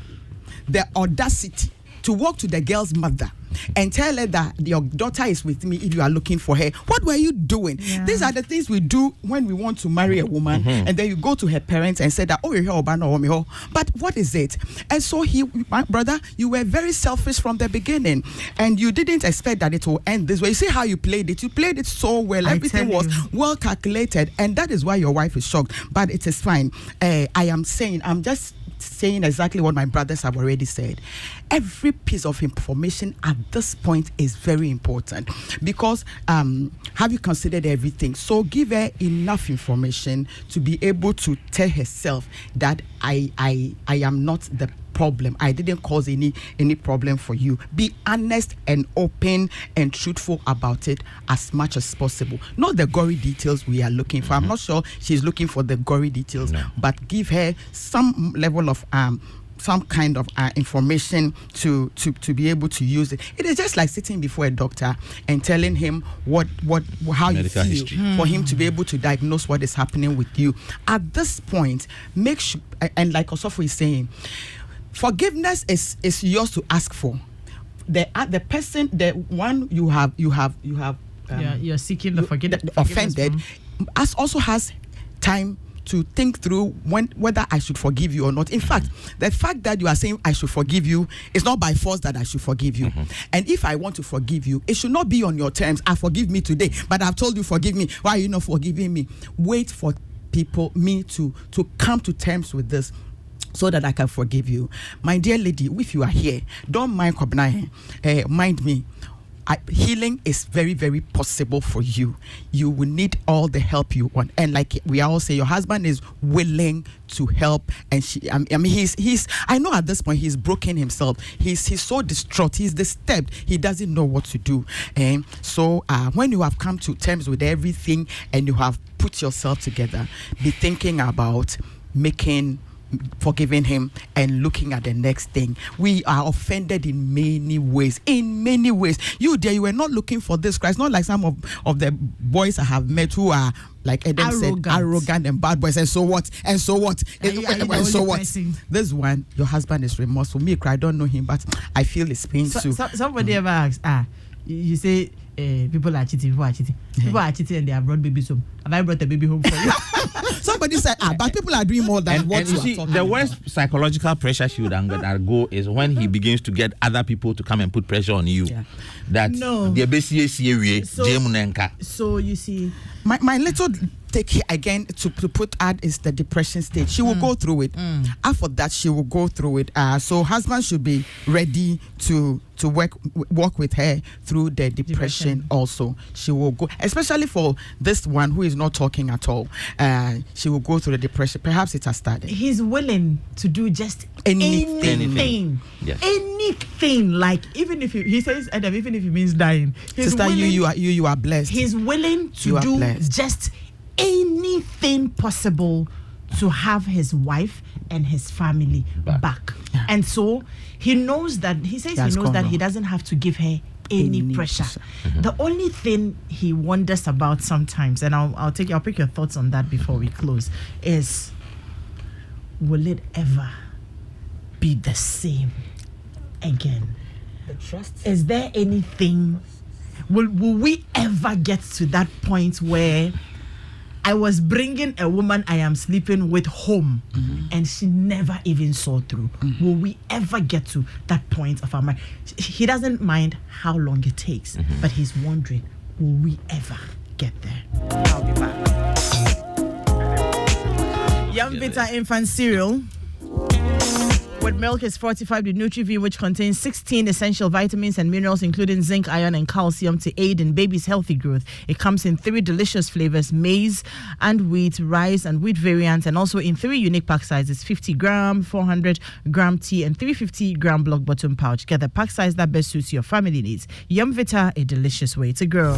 the audacity to walk to the girl's mother and tell her that your daughter is with me if you are looking for her. What were you doing? Yeah. These are the things we do when we want to marry a woman, and then you go to her parents and say that, oh, you're here, but what is it? And so my brother, you were very selfish from the beginning, and you didn't expect that it will end this way. You see how you played it? You played it so well. Everything was well calculated, and that is why your wife is shocked. But it is fine. I'm just saying exactly what my brothers have already said. Every piece of information at this point is very important, because have you considered everything? So give her enough information to be able to tell herself that I am not the problem. I didn't cause any problem for you. Be honest and open and truthful about it as much as possible. Not the gory details we are looking for. I'm not sure she's looking for the gory details, but give her some level of some kind of information to be able to use it. It is just like sitting before a doctor and telling him how you feel history. For him to be able to diagnose what is happening with you. At this point, make sure, and like Osofo is saying, forgiveness is yours to ask for. The person, the one you're seeking the forgiveness. Offended, also has time to think through whether I should forgive you or not. In fact, the fact that you are saying I should forgive you is not by force that I should forgive you. And if I want to forgive you, it should not be on your terms. I forgive me today, but I've told you forgive me. Why are you not forgiving me? Wait for me to come to terms with this, so that I can forgive you. My dear lady, if you are here, don't mind Kobna, mind me. Healing is very, very possible for you. You will need all the help you want. And like we all say, your husband is willing to help. And he's I know at this point he's broken himself. He's so distraught. He's disturbed. He doesn't know what to do. And so when you have come to terms with everything and you have put yourself together, be thinking about forgiving him and looking at the next thing. We are offended in many ways. You were not looking for this Christ, not like some of the boys I have met who are, like Adam said, arrogant and bad boys, and so what? This one, your husband is remorseful. Me, I don't know him, but I feel his pain too. Somebody ever asks, you say people are cheating, who are cheating? People are cheating and they have brought babies home. Have I brought the baby home for you? Somebody said, but people are doing more than what and you see, the worst psychological pressure she would undergo is when he begins to get other people to come and put pressure on you. Yeah. That So you see, my little take here again to put add is the depression stage. She will go through it. After that, she will go through it. So husband should be ready to work with her through the depression. Also, she will go, especially for this one who is not talking at all. She will go through the depression. Perhaps it has started. He's willing to do just anything. Yes. Anything. Like even if he says, Adam, even if it means dying, Sister, you are blessed. He's willing to do just anything possible to have his wife and his family back. Yeah. And so he knows that he knows that he doesn't have to give her any pressure. The only thing he wonders about sometimes, and I'll pick your thoughts on that before we close, is will it ever be the same again? The trust. Is there anything? Will we ever get to that point where I was bringing a woman I am sleeping with home and she never even saw through? Will we ever get to that point of our marriage? He doesn't mind how long it takes, but he's wondering, will we ever get there? I'll be back. Yumvita infant cereal with milk is fortified with Nutri-V, which contains 16 essential vitamins and minerals, including zinc, iron, and calcium, to aid in baby's healthy growth. It comes in 3 delicious flavors: maize and wheat, rice and wheat variants, and also in 3 unique pack sizes: 50 gram, 400 gram tea, and 350 gram block bottom pouch. Get the pack size that best suits your family needs. Yumvita, a delicious way to grow.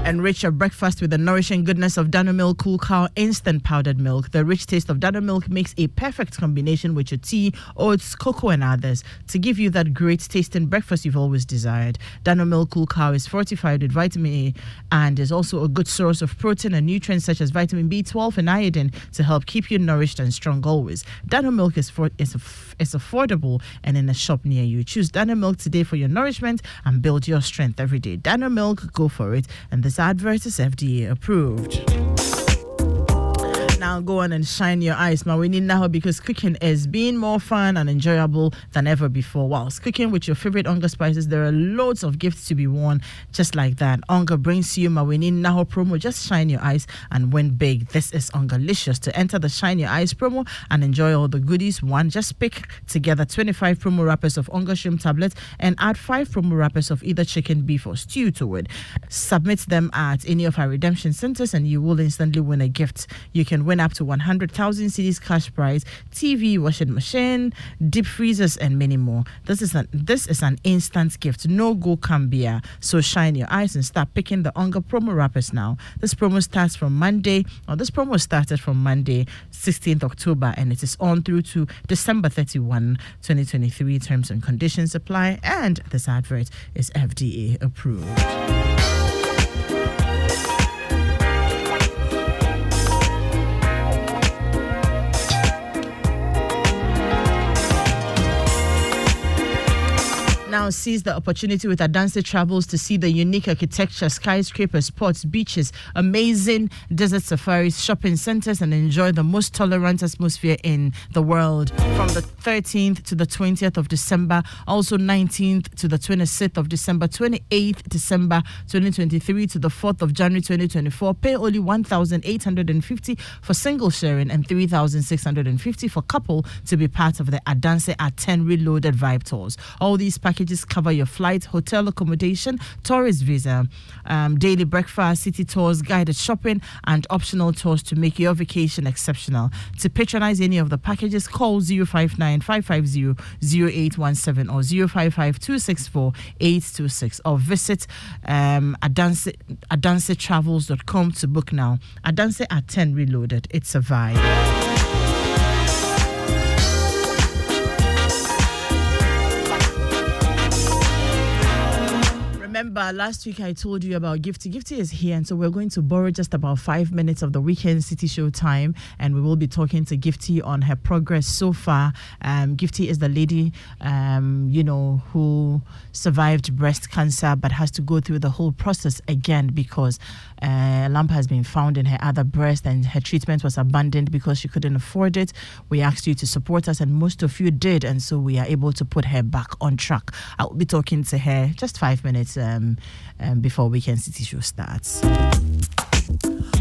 Enrich your breakfast with the nourishing goodness of Dano Milk Cool Cow Instant Powdered Milk. The rich taste of Dano Milk makes a perfect combination with your tea, oats, cocoa, and others to give you that great tasting breakfast you've always desired. Dano Milk Cool Cow is fortified with vitamin A and is also a good source of protein and nutrients such as vitamin B12 and iodine to help keep you nourished and strong always. Dano Milk is affordable and in a shop near you. Choose Dano Milk today for your nourishment and build your strength every day. Dano Milk, go for it. And this advert is FDA approved. Now go on and shine your eyes, Mawini Naho, because cooking is being more fun and enjoyable than ever before. Whilst cooking with your favorite Onga spices, there are loads of gifts to be won just like that. Onga brings you Mawini Naho promo. Just shine your eyes and win big. This is Ongalicious. To enter the Shine Your Eyes promo and enjoy all the goodies, just pick together 25 promo wrappers of Onga shrimp tablets and add 5 promo wrappers of either chicken, beef, or stew to it. Submit them at any of our redemption centers and you will instantly win a gift. You can win up to 100,000 cedis cash prize, TV, washing machine, deep freezers, and many more. This is an instant gift. No go cambia. So shine your eyes and start picking the Onga promo wrappers now. This promo started from Monday, 16th October, and it is on through to December 31, 2023. Terms and conditions apply, and this advert is FDA approved. Now seize the opportunity with Adanse Travels to see the unique architecture, skyscrapers, ports, beaches, amazing desert safaris, shopping centers, and enjoy the most tolerant atmosphere in the world. From the 13th to the 20th of December, also 19th to the 26th of December, 28th December 2023 to the 4th of January 2024. Pay only 1,850 for single sharing and 3,650 for couple to be part of the Adanse at 10 Reloaded Vibe Tours. All these packages cover your flight, hotel accommodation, tourist visa, daily breakfast, city tours, guided shopping, and optional tours to make your vacation exceptional. To patronize any of the packages, call 059-550-0817 or 055-264-826 or visit AdanseTravels.com to book now. Adanse at 10 Reloaded. It's a vibe. Remember, remember last week I told you about Gifty. Gifty is here, and so we're going to borrow just about 5 minutes of the weekend City Show time, and we will be talking to Gifty on her progress so far. Gifty is the lady, who survived breast cancer but has to go through the whole process again because a lump has been found in her other breast and her treatment was abandoned because she couldn't afford it. We asked you to support us, and most of you did, and so we are able to put her back on track. I'll be talking to her just 5 minutes before Weekend City Show starts.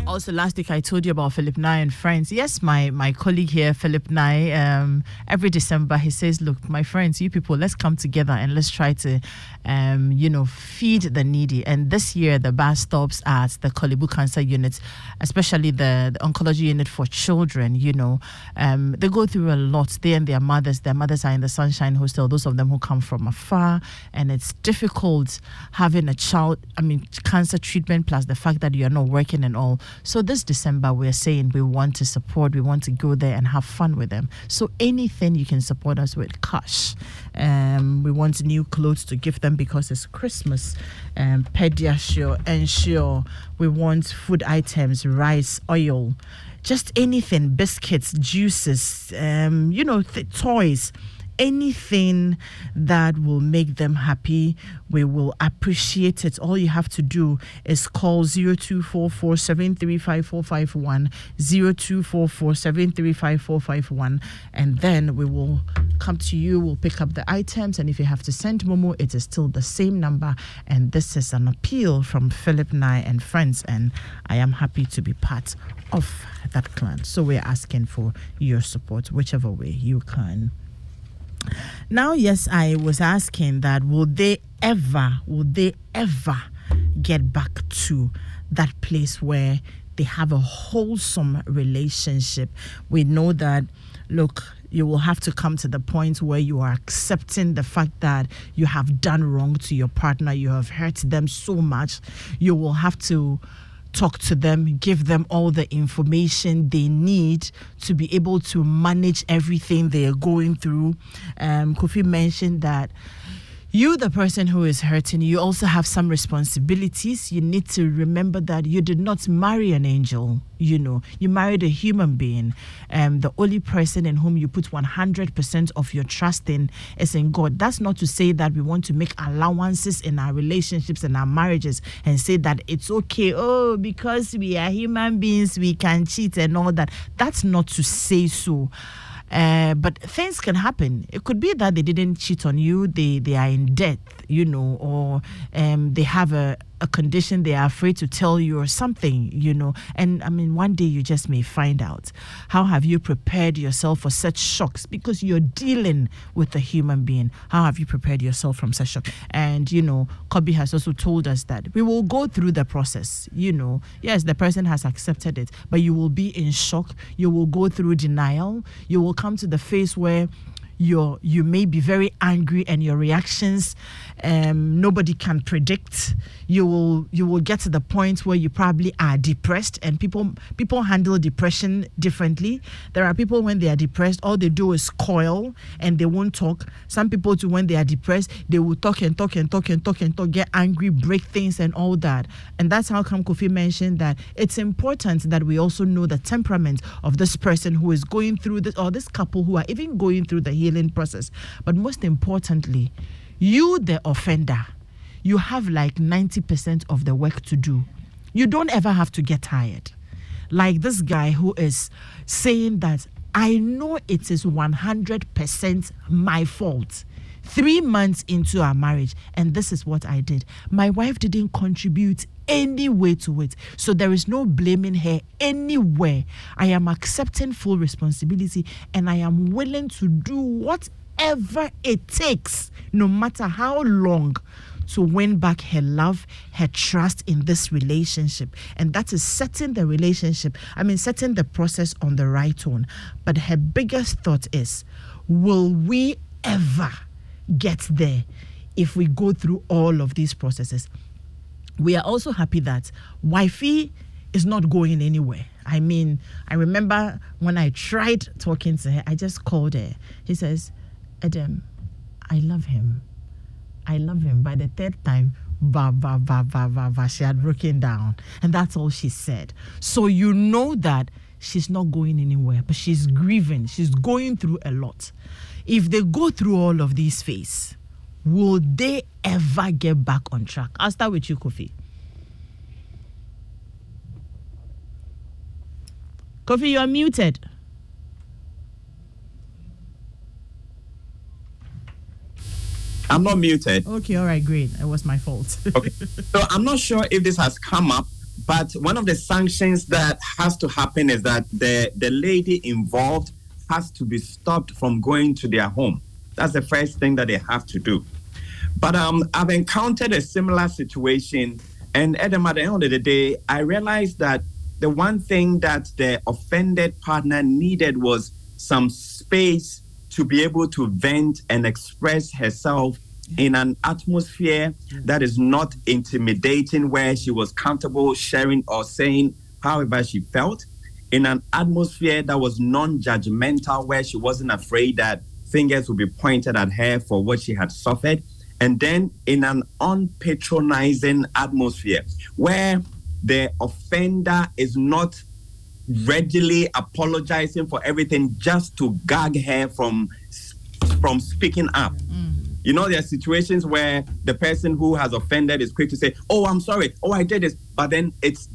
Also, last week I told you about Philip Nye and friends. Yes, my colleague here, Philip Nye, every December he says, look, my friends, you people, let's come together and let's try to, feed the needy. And this year, the bar stops at the Kolebu Cancer Unit, especially the oncology unit for children, they go through a lot. They and their mothers are in the Sunshine Hostel, those of them who come from afar. And it's difficult having a child, cancer treatment plus the fact that you are not working and all. So this December, we're saying we want to support, we want to go there and have fun with them. So anything you can support us with, cash. We want new clothes to give them because it's Christmas. Pediasure, Ensure. We want food items, rice, oil, just anything, biscuits, juices, toys. Anything that will make them happy, we will appreciate it. All you have to do is call 0244-735-451, 0244-735-451, and then we will come to you, we'll pick up the items, and if you have to send Momo, it is still the same number. And this is an appeal from Philip Nye and friends, and I am happy to be part of that clan. So we're asking for your support, whichever way you can. Now, yes, I was asking that will they ever get back to that place where they have a wholesome relationship? We know that, look, you will have to come to the point where you are accepting the fact that you have done wrong to your partner, you have hurt them so much. You will have to talk to them, give them all the information they need to be able to manage everything they are going through. Kofi mentioned that you, the person who is hurting, you also have some responsibilities. You need to remember that you did not marry an angel. You married a human being. The only person in whom you put 100% of your trust in is in God. That's not to say that we want to make allowances in our relationships and our marriages and say that it's okay, because we are human beings, we can cheat and all that. That's not to say so. But things can happen. It could be that they didn't cheat on you, they are in debt, or they have a condition they are afraid to tell you or something, and one day you just may find out. How have you prepared yourself for such shocks? Because you're dealing with a human being. How have you prepared yourself from such shock? And Kobe has also told us that we will go through the process. Yes, the person has accepted it, but you will be in shock. You will go through denial. You will come to the phase where you may be very angry and your reactions nobody can predict. You will get to the point where you probably are depressed, and people handle depression differently. There are people when they are depressed, all they do is coil and they won't talk. Some people too, when they are depressed, they will talk, get angry, break things and all that. And that's how come Kofi mentioned that it's important that we also know the temperament of this person who is going through this, or this couple who are even going through the healing process. But most importantly, you, the offender, you have like 90% of the work to do. You don't ever have to get tired. Like this guy who is saying that I know it is 100% my fault. 3 months into our marriage, and this is what I did. My wife didn't contribute any way to it, so there is no blaming her anywhere. I am accepting full responsibility, and I am willing to do whatever it takes, no matter how long, to win back her love, her trust in this relationship. And that is setting the relationship, setting the process on the right tone. But her biggest thought is, will we ever get there if we go through all of these processes? We are also happy that wifey is not going anywhere. I remember when I tried talking to her, I just called her. He says, Adam, I love him. By the third time, She had broken down. And that's all she said. So you know that she's not going anywhere, but she's grieving. She's going through a lot. If they go through all of these phases, will they ever get back on track? I'll start with you, Kofi. Kofi, you are muted. I'm not muted. Okay, all right, great. It was my fault. Okay. So I'm not sure if this has come up, but one of the sanctions that has to happen is that the lady involved has to be stopped from going to their home. That's the first thing that they have to do. But I've encountered a similar situation, and at the end of the day, I realized that the one thing that the offended partner needed was some space to be able to vent and express herself in an atmosphere that is not intimidating, where she was comfortable sharing or saying however she felt, in an atmosphere that was non-judgmental, where she wasn't afraid that fingers would be pointed at her for what she had suffered, and then in an unpatronizing atmosphere where the offender is not readily apologizing for everything just to gag her from speaking up. You know, there are situations where the person who has offended is quick to say, "Oh, I'm sorry. Oh, I did this." But then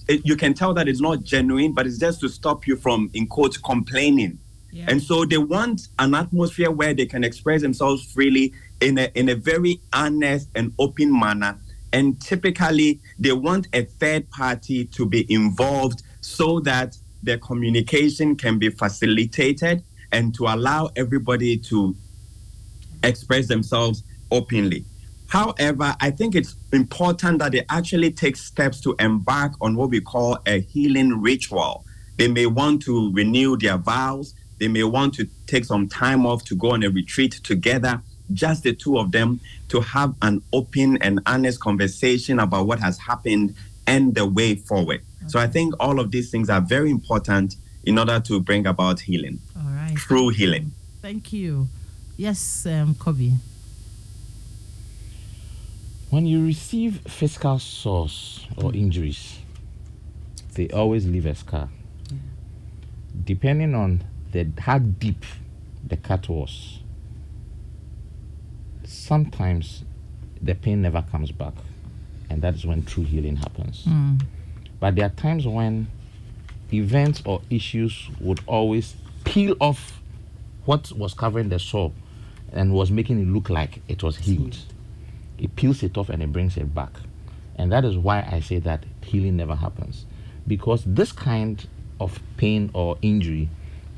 you can tell that it's not genuine, but it's just to stop you from, in quotes, complaining. Yeah. And so they want an atmosphere where they can express themselves freely in a very honest and open manner. And typically, they want a third party to be involved so that the communication can be facilitated and to allow everybody to express themselves openly. However, I think it's important that they actually take steps to embark on what we call a healing ritual. They may want to renew their vows. They may want to take some time off to go on a retreat together, just the two of them, to have an open and honest conversation about what has happened and the way forward. Okay. So I think all of these things are very important in order to bring about healing. All right. True healing. Thank you. Yes, Kobe. When you receive physical sores or injuries, they always leave a scar. Yeah. Depending on how deep the cut was, sometimes the pain never comes back, and that's when true healing happens. But there are times when events or issues would always peel off what was covering the sore and was making it look like it was healed. It peels it off and it brings it back. And that is why I say that healing never happens. Because this kind of pain or injury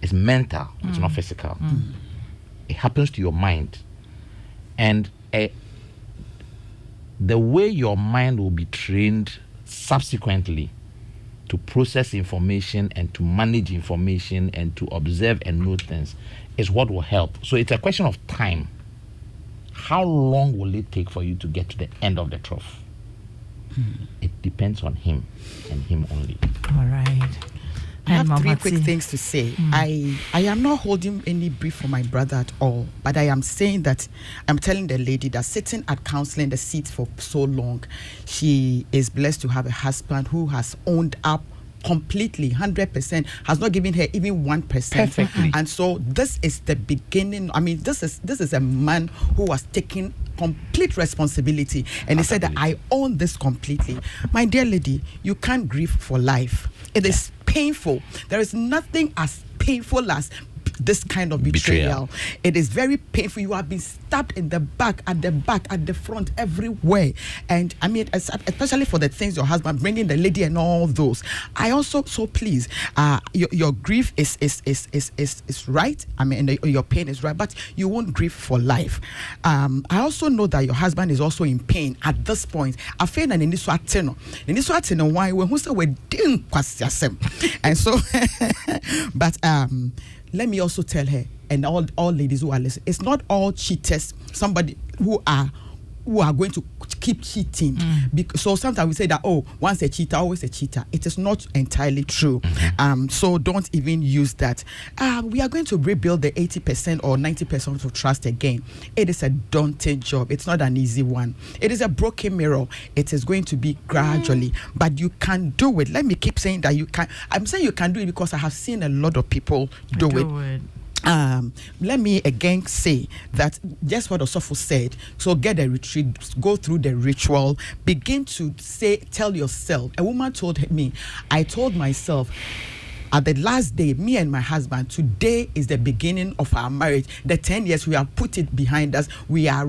is mental, it's not physical. It happens to your mind. And the way your mind will be trained subsequently to process information and to manage information and to observe and note things is what will help. So it's a question of time. How long will it take for you to get to the end of the trough? It depends on him and him only. All right. I have three quick things to say. I am not holding any brief for my brother at all, but I am saying that I'm telling the lady that sitting at counseling the seat for so long, she is blessed to have a husband who has owned up completely, 100%, has not given her even 1%. Perfectly. And so this is the beginning. I mean, this is a man who was taking complete responsibility, and he said that I own this completely. My dear lady, you can't grieve for life. It is painful. There is nothing as painful as this kind of betrayal. It is very painful. You have been stabbed in the back, at the front, everywhere. And I mean, especially for the things your husband bringing the lady and all those. I also, so please, your grief is right. I mean, your pain is right, but you won't grieve for life. I also know that your husband is also in pain at this point. I feel that in this why when who say we didn't and so, but let me also tell her and all ladies who are listening, it's not all cheaters, somebody who are who are going to keep cheating. So sometimes we say that, oh, once a cheater, always a cheater. It is not entirely true. So don't even use that. We are going to rebuild the 80% or 90% of trust again. It is a daunting job. It's not an easy one. It is a broken mirror. It is going to be gradually, but you can do it. Let me keep saying that you can. I'm saying you can do it because I have seen a lot of people do it. Let me again say that just what Osofo said. So get a retreat, go through the ritual, begin to tell yourself. A woman told me, I told myself, at the last day, me and my husband, today is the beginning of our marriage. The 10 years, we have put it behind us. We are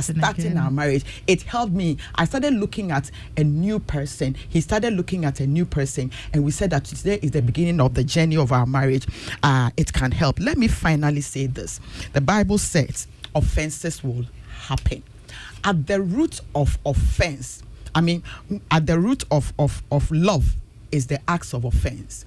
starting our marriage. It helped me. I started looking at a new person. He started looking at a new person. And we said that today is the beginning of the journey of our marriage. It can help. Let me finally say this. The Bible says offenses will happen. At the root of offense, at the root of love is the acts of offense.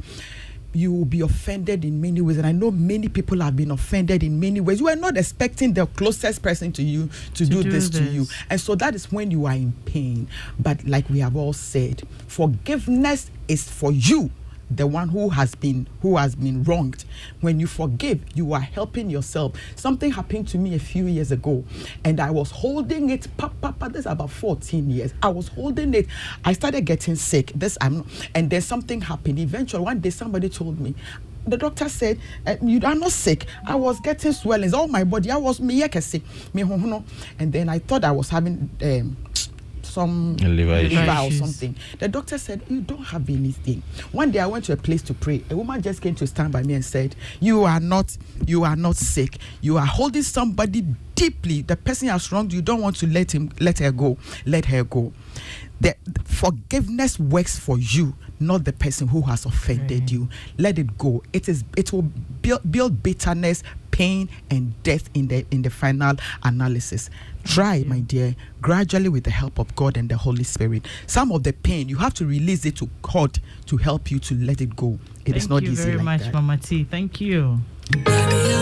You will be offended in many ways, and I know many people have been offended in many ways. You are not expecting the closest person to you to do this to you, and so that is when you are in pain. But like we have all said, forgiveness is for you, the one who has been wronged. When you forgive, you are helping yourself. Something happened to me a few years ago, and I was holding it. This is about 14 years. I was holding it. I started getting sick. And then something happened. Eventually, one day somebody told me, the doctor said, you are not sick. I was getting swellings all my body. I was sick. And then I thought I was having some liver or something. The doctor said, you don't have anything. One day I went to a place to pray. A woman just came to stand by me and said, you are not sick. You are holding somebody deeply. The person has wronged you. Don't want to let her go. Let her go. The forgiveness works for you, not the person who has offended you. Let it go. It will build bitterness, pain, and death in the final analysis. Try, my dear, gradually with the help of God and the Holy Spirit. Some of the pain, you have to release it to God to help you to let it go. It is not easy like that. Thank you very much, Mama T. Thank you.